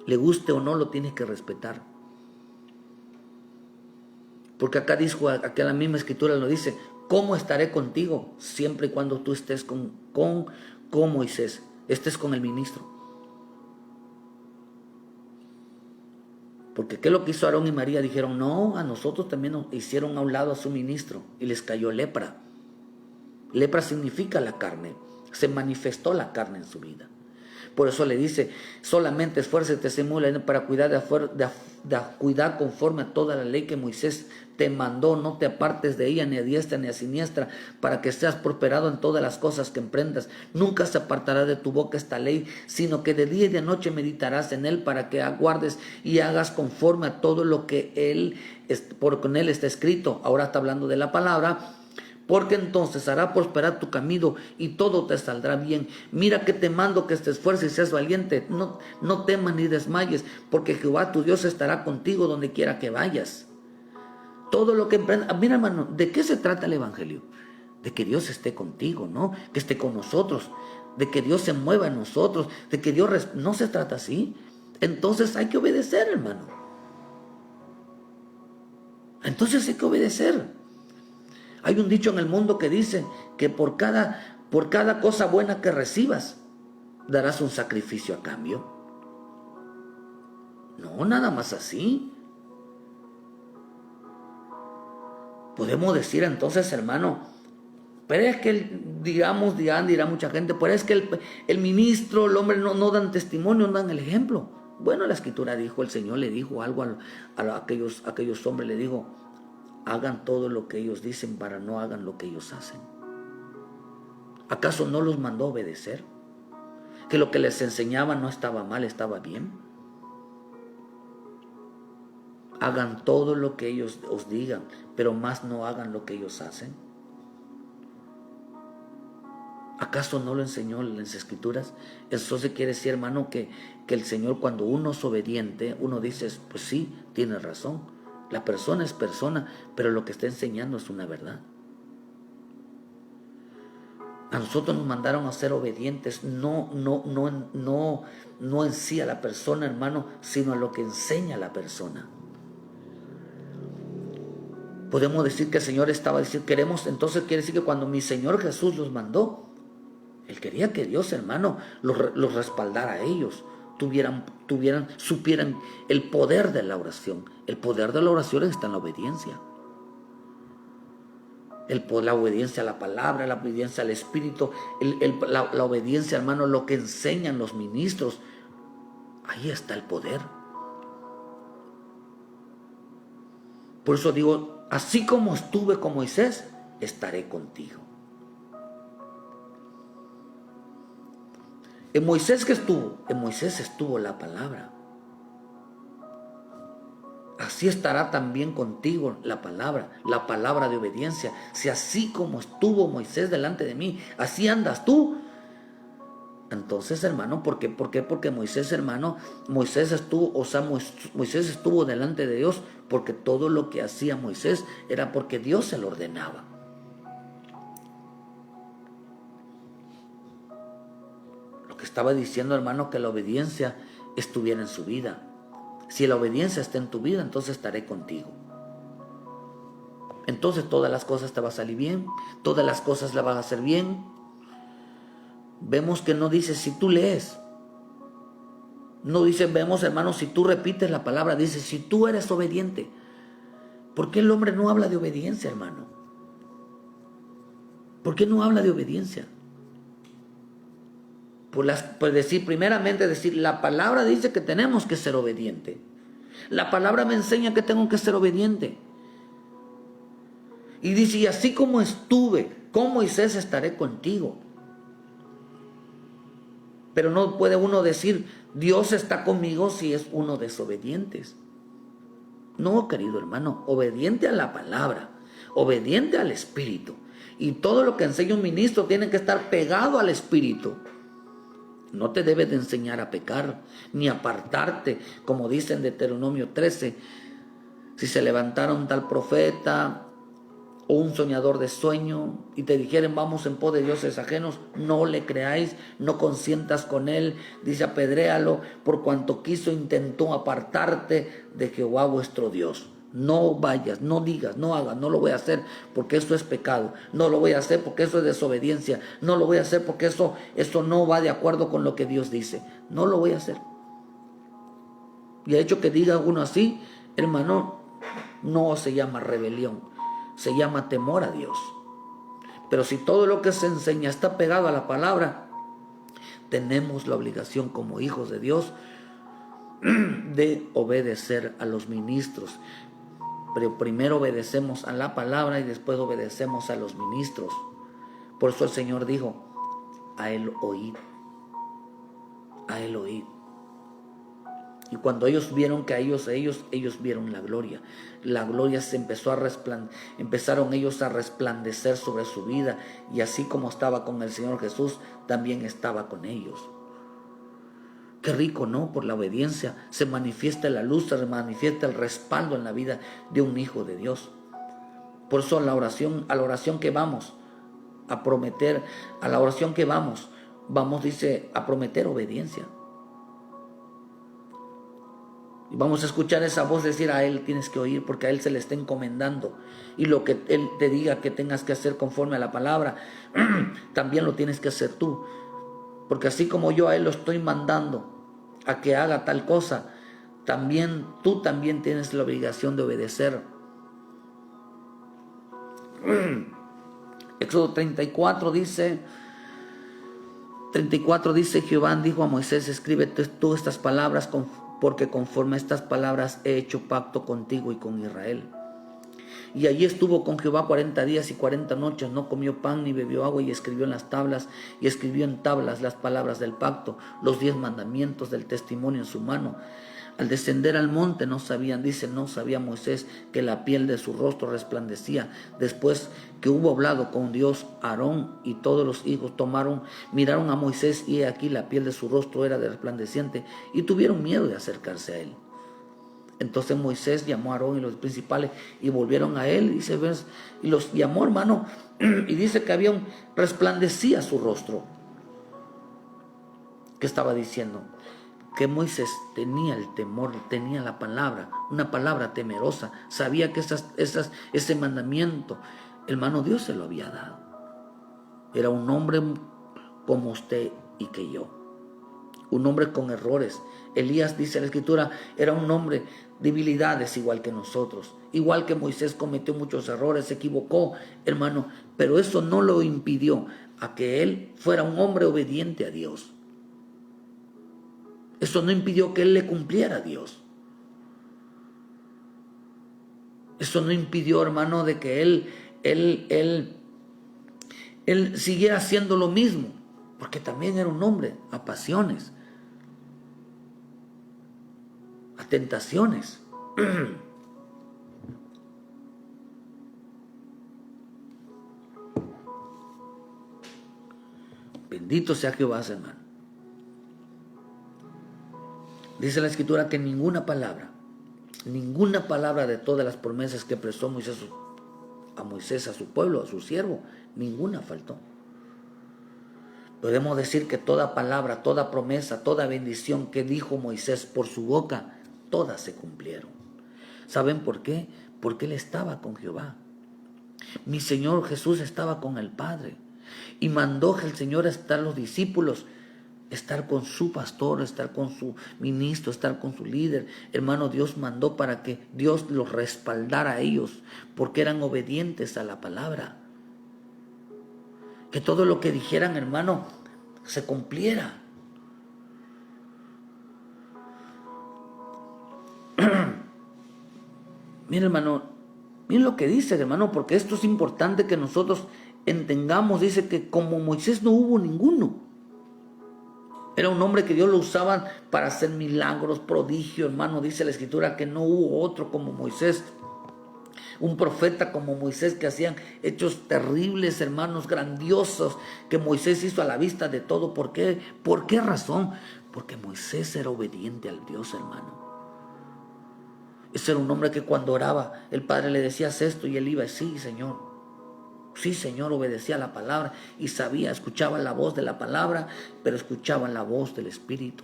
Le guste o no, lo tiene que respetar. Porque acá dijo, acá la misma escritura lo dice, ¿cómo estaré contigo? Siempre y cuando tú estés con Moisés, estés con el ministro. Porque ¿qué es lo que hizo Aarón y María? Dijeron, no, a nosotros también nos hicieron a un lado a su ministro y les cayó lepra. Lepra significa la carne. Se manifestó la carne en su vida. Por eso le dice, solamente esfuérzate, Samuel, para cuidar conforme a toda la ley que Moisés te mandó. No te apartes de ella ni a diestra ni a siniestra, para que seas prosperado en todas las cosas que emprendas. Nunca se apartará de tu boca esta ley, sino que de día y de noche meditarás en él, para que aguardes y hagas conforme a todo lo que con él está escrito. Ahora está hablando de la palabra. Porque entonces hará prosperar tu camino y todo te saldrá bien. Mira que te mando que te esfuerces y seas valiente. No temas ni desmayes, porque Jehová tu Dios estará contigo donde quiera que vayas. Todo lo que emprendas. Mira, hermano, ¿de qué se trata el evangelio? De que Dios esté contigo, ¿no? Que esté con nosotros, de que Dios se mueva en nosotros, de que Dios... No se trata así. Entonces hay que obedecer, hermano. Entonces hay que obedecer. Hay un dicho en el mundo que dice que por cada cosa buena que recibas, darás un sacrificio a cambio. No, nada más así. Podemos decir entonces, hermano, pero es que dirá mucha gente, pero es que el ministro, el hombre no dan testimonio, no dan el ejemplo. Bueno, la escritura dijo, el Señor le dijo algo a aquellos hombres, le dijo, hagan todo lo que ellos dicen, para no hagan lo que ellos hacen. ¿Acaso no los mandó a obedecer? ¿Que lo que les enseñaba no estaba mal, estaba bien? Hagan todo lo que ellos os digan, pero más no hagan lo que ellos hacen. ¿Acaso no lo enseñó en las escrituras? Eso se quiere decir, hermano, que el Señor, cuando uno es obediente, uno dice, pues sí, tiene razón. La persona es persona, pero lo que está enseñando es una verdad. A nosotros nos mandaron a ser obedientes, no en sí a la persona, hermano, sino a lo que enseña la persona. Podemos decir que el Señor estaba diciendo, entonces quiere decir que cuando mi Señor Jesús los mandó, Él quería que Dios, hermano, los respaldara a ellos. Supieran el poder de la oración. El poder de la oración está en la obediencia. La obediencia a la palabra, la obediencia al Espíritu, la obediencia, hermano, lo que enseñan los ministros. Ahí está el poder. Por eso digo, así como estuve con Moisés, estaré contigo. En Moisés estuvo la palabra. Así estará también contigo la palabra de obediencia. Si así como estuvo Moisés delante de mí, así andas tú. Entonces, hermano, ¿por qué? Porque Moisés, hermano, Moisés estuvo delante de Dios, porque todo lo que hacía Moisés era porque Dios se lo ordenaba. Estaba diciendo, hermano, que la obediencia estuviera en su vida. Si la obediencia está en tu vida, entonces estaré contigo. Entonces todas las cosas te van a salir bien, todas las cosas las vas a hacer bien. Vemos que no dice si tú lees. No dice, vemos, hermano, si tú repites la palabra, dice si tú eres obediente. ¿Por qué el hombre no habla de obediencia, hermano? ¿Por qué no habla de obediencia? Primeramente decir, la palabra dice que tenemos que ser obediente. La palabra me enseña que tengo que ser obediente. Y dice, y así como estuve con Moisés, estaré contigo. Pero no puede uno decir, Dios está conmigo, si es uno desobedientes. No, querido hermano, obediente a la palabra, obediente al Espíritu. Y todo lo que enseña un ministro tiene que estar pegado al Espíritu. No te debes de enseñar a pecar, ni apartarte, como dice en Deuteronomio 13. Si se levantaron tal profeta o un soñador de sueño y te dijeren, vamos en pos de dioses ajenos, no le creáis, no consientas con él. Dice, apedréalo, por cuanto intentó apartarte de Jehová vuestro Dios. No vayas, no digas, no hagas, no lo voy a hacer porque eso es pecado. No lo voy a hacer porque eso es desobediencia. No lo voy a hacer porque eso no va de acuerdo con lo que Dios dice. No lo voy a hacer. Y de hecho que diga uno así, hermano, no se llama rebelión, se llama temor a Dios. Pero si todo lo que se enseña está pegado a la palabra, tenemos la obligación como hijos de Dios de obedecer a los ministros. Pero primero obedecemos a la palabra y después obedecemos a los ministros. Por eso el Señor dijo, a Él oíd, a Él oíd. Y cuando ellos vieron que a ellos vieron la gloria. La gloria se empezó a empezaron ellos a resplandecer sobre su vida. Y así como estaba con el Señor Jesús, también estaba con ellos. Qué rico, ¿no? Por la obediencia se manifiesta la luz, se manifiesta el respaldo en la vida de un hijo de Dios. Por eso a la oración que vamos a prometer, a la oración que vamos, dice, a prometer obediencia. Y vamos a escuchar esa voz decir, a Él tienes que oír, porque a Él se le está encomendando. Y lo que Él te diga que tengas que hacer conforme a la palabra, también lo tienes que hacer tú. Porque así como yo a Él lo estoy mandando a que haga tal cosa, tú también tienes la obligación de obedecer. Éxodo 34 dice, Jehová dijo a Moisés, escribe tú estas palabras, porque conforme a estas palabras he hecho pacto contigo y con Israel. Y allí estuvo con Jehová 40 días y 40 noches, no comió pan ni bebió agua, y escribió en las tablas, y escribió en tablas las palabras del pacto, los 10 mandamientos del testimonio en su mano. Al descender al monte no sabía Moisés que la piel de su rostro resplandecía. Después que hubo hablado con Dios, Aarón y todos los hijos miraron a Moisés, y he aquí la piel de su rostro era resplandeciente, y tuvieron miedo de acercarse a él. Entonces Moisés llamó a Aarón y los principales y volvieron a él, y los llamó, hermano, y dice que resplandecía su rostro. ¿Qué estaba diciendo? Que Moisés tenía el temor, tenía la palabra, una palabra temerosa, sabía que ese mandamiento, hermano, Dios se lo había dado. Era un hombre como usted y que yo, un hombre con errores. Elías, dice la Escritura, era un hombre de debilidades igual que nosotros, igual que Moisés cometió muchos errores, se equivocó, hermano, pero eso no lo impidió a que él fuera un hombre obediente a Dios. Eso no impidió que él le cumpliera a Dios. Eso no impidió, hermano, de que él siguiera haciendo lo mismo, porque también era un hombre a pasiones, a tentaciones. Bendito sea Jehová, hermano. Dice la Escritura que ninguna palabra de todas las promesas que prestó a Moisés, a su pueblo, a su siervo, ninguna faltó. Podemos decir que toda palabra, toda promesa, toda bendición que dijo Moisés por su boca, todas se cumplieron. ¿Saben por qué? Porque él estaba con Jehová. Mi Señor Jesús estaba con el Padre, y mandó el Señor a estar los discípulos, estar con su pastor, estar con su ministro, estar con su líder. Hermano, Dios mandó para que Dios los respaldara a ellos, porque eran obedientes a la palabra. Que todo lo que dijeran, hermano, se cumpliera. Mira, hermano, miren lo que dice, hermano, porque esto es importante que nosotros entendamos. Dice que como Moisés no hubo ninguno. Era un hombre que Dios lo usaba para hacer milagros, prodigios, hermano. Dice la Escritura que no hubo otro como Moisés, un profeta como Moisés, que hacían hechos terribles, hermanos, grandiosos, que Moisés hizo a la vista de todo. ¿Por qué? ¿Por qué razón? Porque Moisés era obediente al Dios, hermano. Ese era un hombre que cuando oraba, el Padre le decía, haz esto, y él iba, sí, Señor. Sí, Señor, obedecía la palabra y sabía, escuchaba la voz de la palabra, pero escuchaba la voz del Espíritu,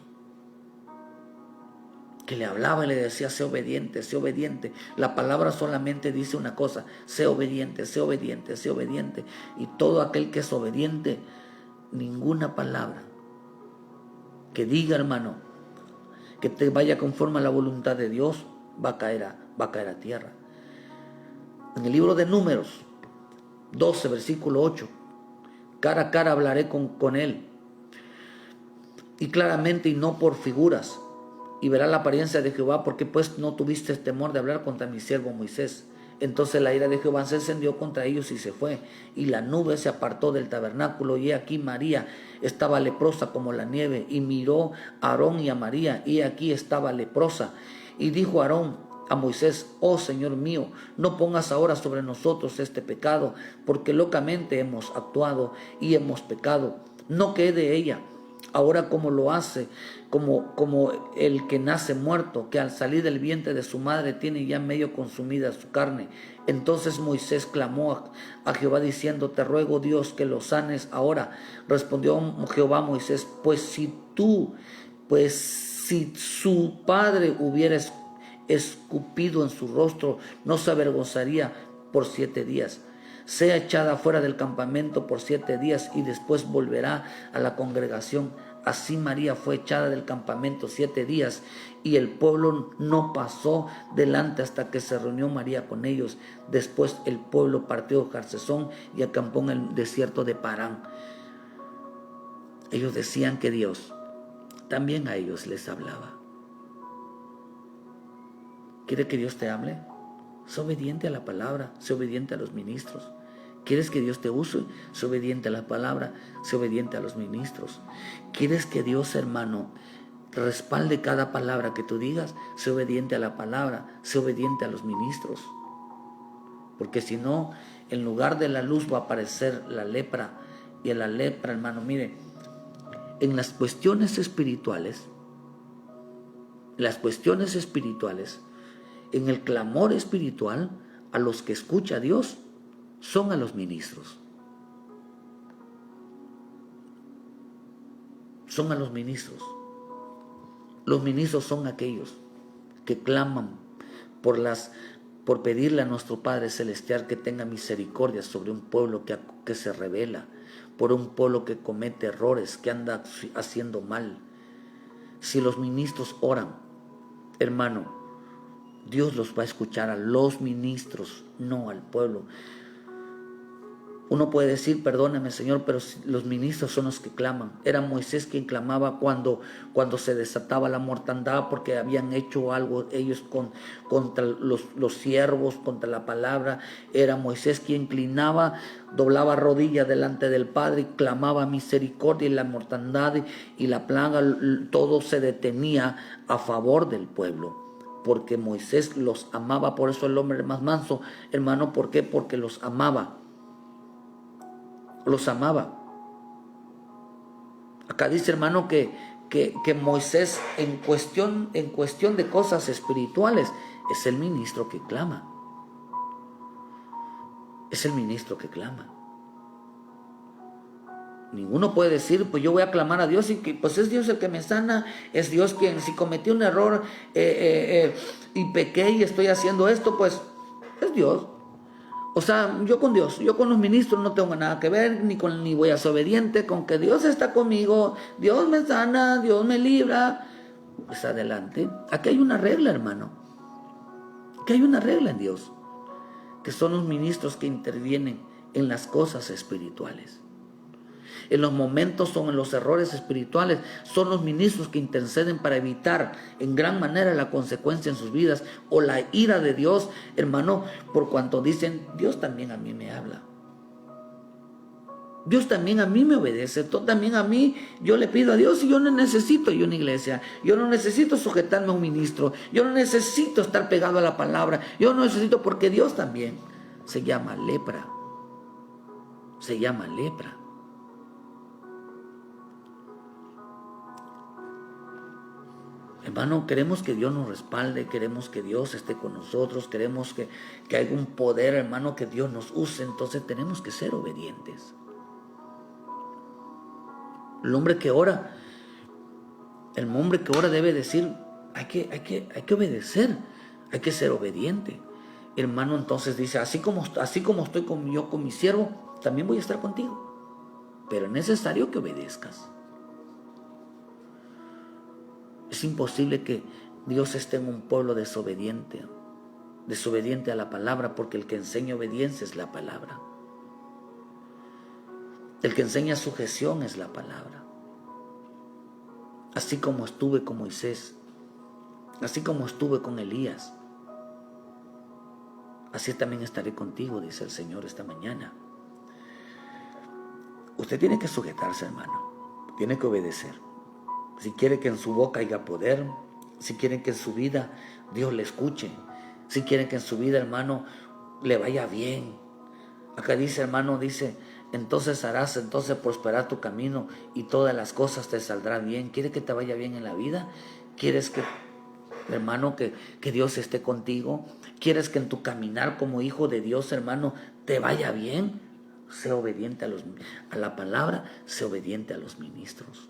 que le hablaba y le decía, sé obediente, sé obediente. La palabra solamente dice una cosa, sé obediente, sé obediente, sé obediente. Y todo aquel que es obediente, ninguna palabra que diga, hermano, que te vaya conforme a la voluntad de Dios, va a caer a tierra. En el libro de Números 12, versículo 8, cara a cara hablaré con él. y claramente y no por figuras, y verá la apariencia de Jehová, porque pues no tuviste temor de hablar contra mi siervo Moisés. Entonces la ira de Jehová se encendió contra ellos y se fue, y la nube se apartó del tabernáculo, y he aquí María estaba leprosa como la nieve, y miró a Aarón y a María, y aquí estaba leprosa. Y dijo Aarón a Moisés: oh Señor mío, no pongas ahora sobre nosotros este pecado, porque locamente hemos actuado y hemos pecado. No quede ella ahora como lo hace, como el que nace muerto, que al salir del vientre de su madre tiene ya medio consumida su carne. Entonces Moisés clamó a Jehová diciendo: te ruego, Dios, que lo sanes ahora. Respondió Jehová a Moisés: pues si su padre hubiera escupido en su rostro, no se avergonzaría por 7 días. Sea echada fuera del campamento por 7 días y después volverá a la congregación. Así María fue echada del campamento 7 días, y el pueblo no pasó delante hasta que se reunió María con ellos. Después el pueblo partió a Jarsesón y acampó en el desierto de Parán. Ellos decían que Dios también a ellos les hablaba. ¿Quiere que Dios te hable? Sé obediente a la palabra, sé obediente a los ministros. ¿Quieres que Dios te use? Sé obediente a la palabra, sé obediente a los ministros. ¿Quieres que Dios, hermano, respalde cada palabra que tú digas? Sé obediente a la palabra, sé obediente a los ministros. Porque si no, en lugar de la luz va a aparecer la lepra. Y en la lepra, hermano, mire, en las cuestiones espirituales, en el clamor espiritual, a los que escucha Dios son a los ministros. Son a los ministros. Los ministros son aquellos que claman por pedirle a nuestro Padre Celestial que tenga misericordia sobre un pueblo que se rebela, por un pueblo que comete errores, que anda haciendo mal. Si los ministros oran, hermano, Dios los va a escuchar a los ministros, no al pueblo. Uno puede decir: perdóname, Señor, pero los ministros son los que claman. Era Moisés quien clamaba cuando se desataba la mortandad, porque habían hecho algo ellos contra los siervos, contra la palabra. Era Moisés quien inclinaba, doblaba rodilla delante del Padre y clamaba misericordia, y la mortandad y la plaga, todo se detenía a favor del pueblo, porque Moisés los amaba. Por eso el hombre más manso, hermano, ¿por qué? Porque los amaba. Los amaba. Acá dice, hermano, que Moisés en cuestión de cosas espirituales es el ministro que clama. Es el ministro que clama. Ninguno puede decir: pues yo voy a clamar a Dios y que pues es Dios el que me sana, es Dios quien, si cometí un error y pequé y estoy haciendo esto, pues es Dios. O sea, yo con Dios, yo con los ministros no tengo nada que ver, ni voy a ser obediente, con que Dios está conmigo, Dios me sana, Dios me libra. Pues adelante. Aquí hay una regla, hermano. Aquí hay una regla en Dios, que son los ministros que intervienen en las cosas espirituales. En los momentos o en los errores espirituales, son los ministros que interceden para evitar en gran manera la consecuencia en sus vidas o la ira de Dios, hermano, por cuanto dicen: Dios también a mí me habla. Dios también a mí me obedece. También a mí, yo le pido a Dios, y yo no necesito una iglesia. Yo no necesito sujetarme a un ministro. Yo no necesito estar pegado a la palabra. Yo no necesito, porque Dios también se llama lepra. Se llama lepra. Hermano, queremos que Dios nos respalde, queremos que Dios esté con nosotros, queremos que haya un poder, hermano, que Dios nos use. Entonces tenemos que ser obedientes. El hombre que ora debe decir: hay que obedecer, hay que ser obediente. Hermano, entonces dice: así como estoy yo con mi siervo, también voy a estar contigo. Pero es necesario que obedezcas. Es imposible que Dios esté en un pueblo desobediente a la palabra, porque el que enseña obediencia es la palabra. El que enseña sujeción es la palabra. Así como estuve con Moisés, así como estuve con Elías, así también estaré contigo, dice el Señor esta mañana. Usted tiene que sujetarse, hermano. Tiene que obedecer. Si quiere que en su boca haya poder, si quiere que en su vida Dios le escuche, si quiere que en su vida, hermano, le vaya bien. Acá dice, hermano, dice, entonces prosperar tu camino y todas las cosas te saldrán bien. ¿Quiere que te vaya bien en la vida? ¿Quieres que, hermano, que Dios esté contigo? ¿Quieres que en tu caminar como hijo de Dios, hermano, te vaya bien? Sé obediente a la palabra, sé obediente a los ministros.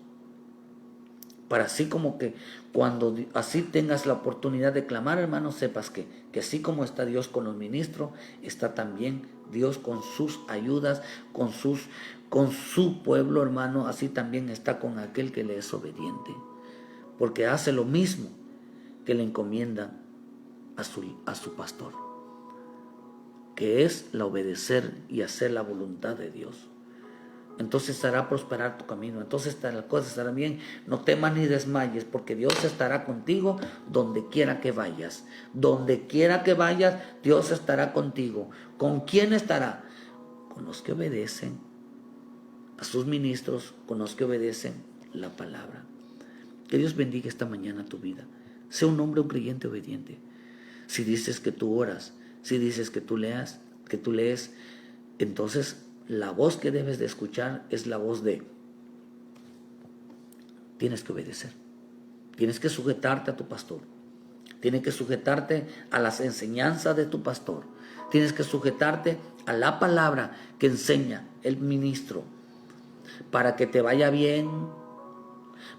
Para así como que cuando así tengas la oportunidad de clamar, hermano, sepas que así como está Dios con los ministros, está también Dios con sus ayudas, con su pueblo, hermano, así también está con aquel que le es obediente. Porque hace lo mismo que le encomienda a su pastor, que es la obedecer y hacer la voluntad de Dios. Entonces hará prosperar tu camino, entonces las cosas estarán bien. No temas ni desmayes, porque Dios estará contigo donde quiera que vayas. Donde quiera que vayas, Dios estará contigo. ¿Con quién estará? Con los que obedecen a sus ministros, con los que obedecen la palabra. Que Dios bendiga esta mañana tu vida. Sé un hombre, un creyente obediente. Si dices que tú oras, si dices que tú lees, entonces la voz que debes de escuchar es la voz de: tienes que obedecer, tienes que sujetarte a tu pastor, tienes que sujetarte a las enseñanzas de tu pastor, tienes que sujetarte a la palabra que enseña el ministro, para que te vaya bien,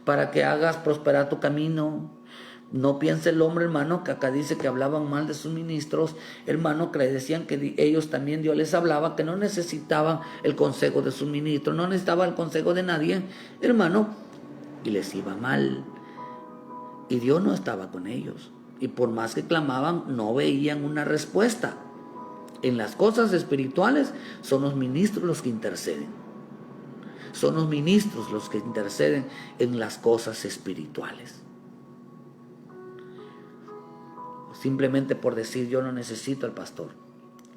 para que hagas prosperar tu camino. No piense el hombre, hermano, que acá dice que hablaban mal de sus ministros, hermano, que le decían que ellos también Dios les hablaba, que no necesitaban el consejo de sus ministros, no necesitaban el consejo de nadie, hermano, y les iba mal. Y Dios no estaba con ellos. Y por más que clamaban, no veían una respuesta. En las cosas espirituales son los ministros los que interceden. Son los ministros los que interceden en las cosas espirituales. Simplemente por decir: yo no necesito al pastor,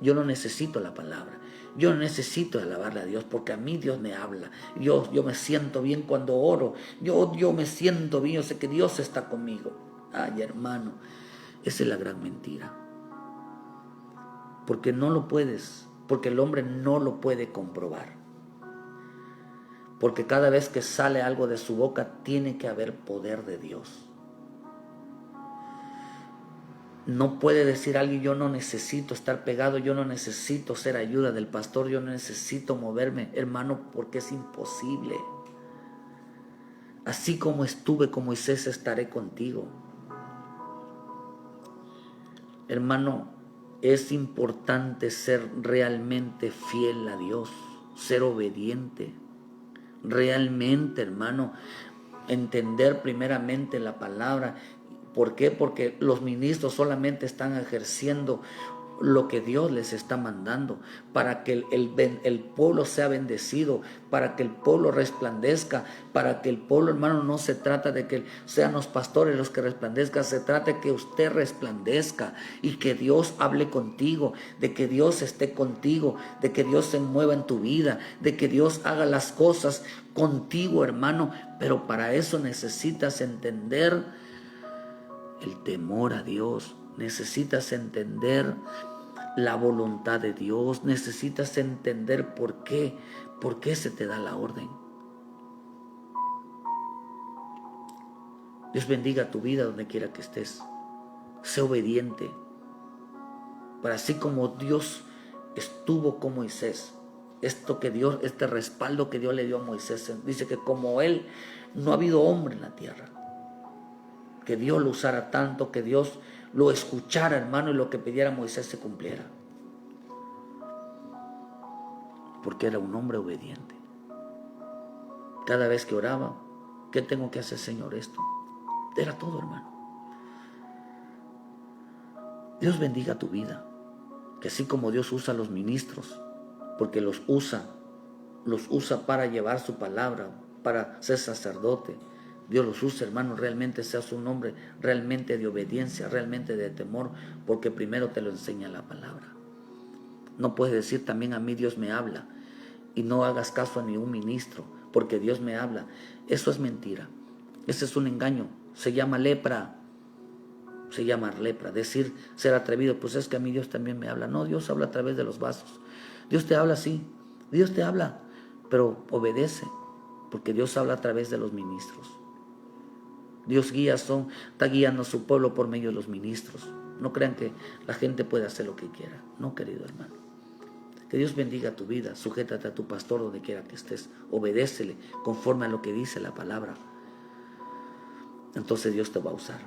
yo no necesito la palabra, yo no necesito alabarle a Dios, porque a mí Dios me habla. Yo me siento bien cuando oro, yo me siento bien, yo sé que Dios está conmigo. Ay, hermano, esa es la gran mentira. Porque no lo puedes, porque el hombre no lo puede comprobar. Porque cada vez que sale algo de su boca tiene que haber poder de Dios. No puede decir alguien: yo no necesito estar pegado, yo no necesito ser ayuda del pastor, yo no necesito moverme, hermano, porque es imposible. Así como estuve con Moisés, estaré contigo. Hermano, es importante ser realmente fiel a Dios, ser obediente. Realmente, hermano, entender primeramente la palabra. ¿Por qué? Porque los ministros solamente están ejerciendo lo que Dios les está mandando, para que el pueblo sea bendecido, para que el pueblo resplandezca, para que el pueblo, hermano, no se trata de que sean los pastores los que resplandezcan, se trata de que usted resplandezca y que Dios hable contigo, de que Dios esté contigo, de que Dios se mueva en tu vida, de que Dios haga las cosas contigo, hermano. Pero para eso necesitas entender el temor a Dios, necesitas entender la voluntad de Dios, necesitas entender por qué se te da la orden. Dios bendiga tu vida donde quiera que estés. Sé obediente, para así como Dios estuvo con Moisés, este respaldo que Dios le dio a Moisés, dice que como él no ha habido hombre en la tierra, que Dios lo usara tanto, que Dios lo escuchara, hermano, y lo que pidiera Moisés se cumpliera. Porque era un hombre obediente. Cada vez que oraba: ¿qué tengo que hacer, Señor? Esto. Era todo, hermano. Dios bendiga tu vida. Que así como Dios usa a los ministros, porque los usa para llevar su palabra, para ser sacerdote, Dios los use, hermano, realmente sea su nombre, realmente de obediencia, realmente de temor, porque primero te lo enseña la palabra. No puedes decir también a mí Dios me habla y no hagas caso a ningún ministro, porque Dios me habla. Eso es mentira, ese es un engaño, se llama lepra. Se llama lepra, decir, ser atrevido, pues es que a mí Dios también me habla. No, Dios habla a través de los vasos. Dios te habla, sí, Dios te habla, pero obedece, porque Dios habla a través de los ministros. Dios está guiando a su pueblo por medio de los ministros. No crean que la gente puede hacer lo que quiera. No, querido hermano. Que Dios bendiga tu vida. Sujétate a tu pastor donde quiera que estés. Obedécele conforme a lo que dice la palabra. Entonces Dios te va a usar.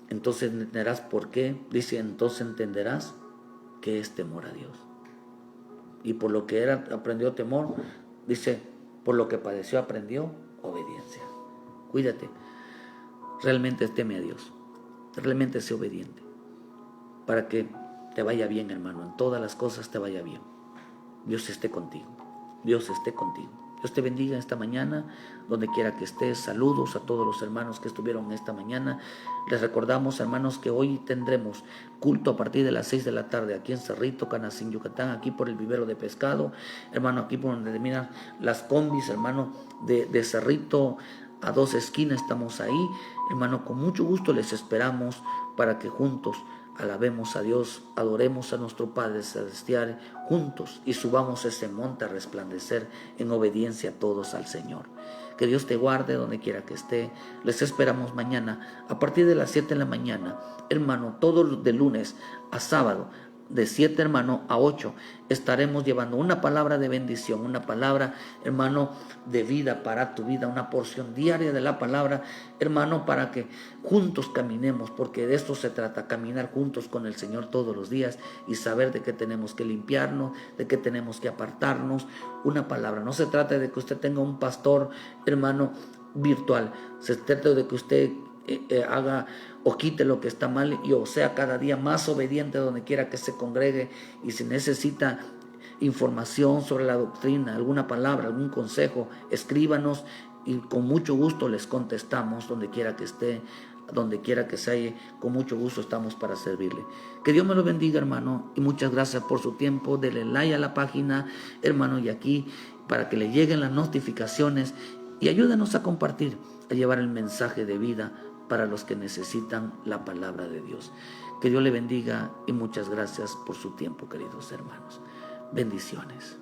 Entonces entenderás por qué. Dice, entonces entenderás qué es temor a Dios. Y por lo que aprendió temor, dice, por lo que padeció aprendió obediencia. Cuídate. Realmente teme a Dios. Realmente sé obediente. Para que te vaya bien, hermano. En todas las cosas te vaya bien. Dios esté contigo. Dios esté contigo. Dios te bendiga esta mañana, donde quiera que estés. Saludos a todos los hermanos que estuvieron esta mañana. Les recordamos, hermanos, que hoy tendremos culto a partir de las 6 de la tarde aquí en Cerrito, Canacín, Yucatán, aquí por el vivero de pescado, hermano, aquí por donde terminan las combis, hermano, de Cerrito, a 2 esquinas estamos ahí, hermano, con mucho gusto les esperamos para que juntos alabemos a Dios, adoremos a nuestro Padre Celestial juntos y subamos ese monte a resplandecer en obediencia a todos al Señor. Que Dios te guarde donde quiera que esté. Les esperamos mañana a partir de las 7 de la mañana, hermano, todos de lunes a sábado. De 7, hermano, a 8 estaremos llevando una palabra de bendición, una palabra, hermano, de vida para tu vida, una porción diaria de la palabra, hermano, para que juntos caminemos, porque de esto se trata, caminar juntos con el Señor todos los días y saber de qué tenemos que limpiarnos, de qué tenemos que apartarnos. Una palabra, no se trata de que usted tenga un pastor, hermano, virtual, se trata de que usted haga o quite lo que está mal y o sea cada día más obediente donde quiera que se congregue. Y si necesita información sobre la doctrina, alguna palabra, algún consejo, escríbanos y con mucho gusto les contestamos donde quiera que esté, donde quiera que se halle, con mucho gusto estamos para servirle. Que Dios me lo bendiga, hermano, y muchas gracias por su tiempo. Dele like a la página, hermano, y aquí para que le lleguen las notificaciones y ayúdenos a compartir, a llevar el mensaje de vida para los que necesitan la palabra de Dios. Que Dios le bendiga y muchas gracias por su tiempo, queridos hermanos. Bendiciones.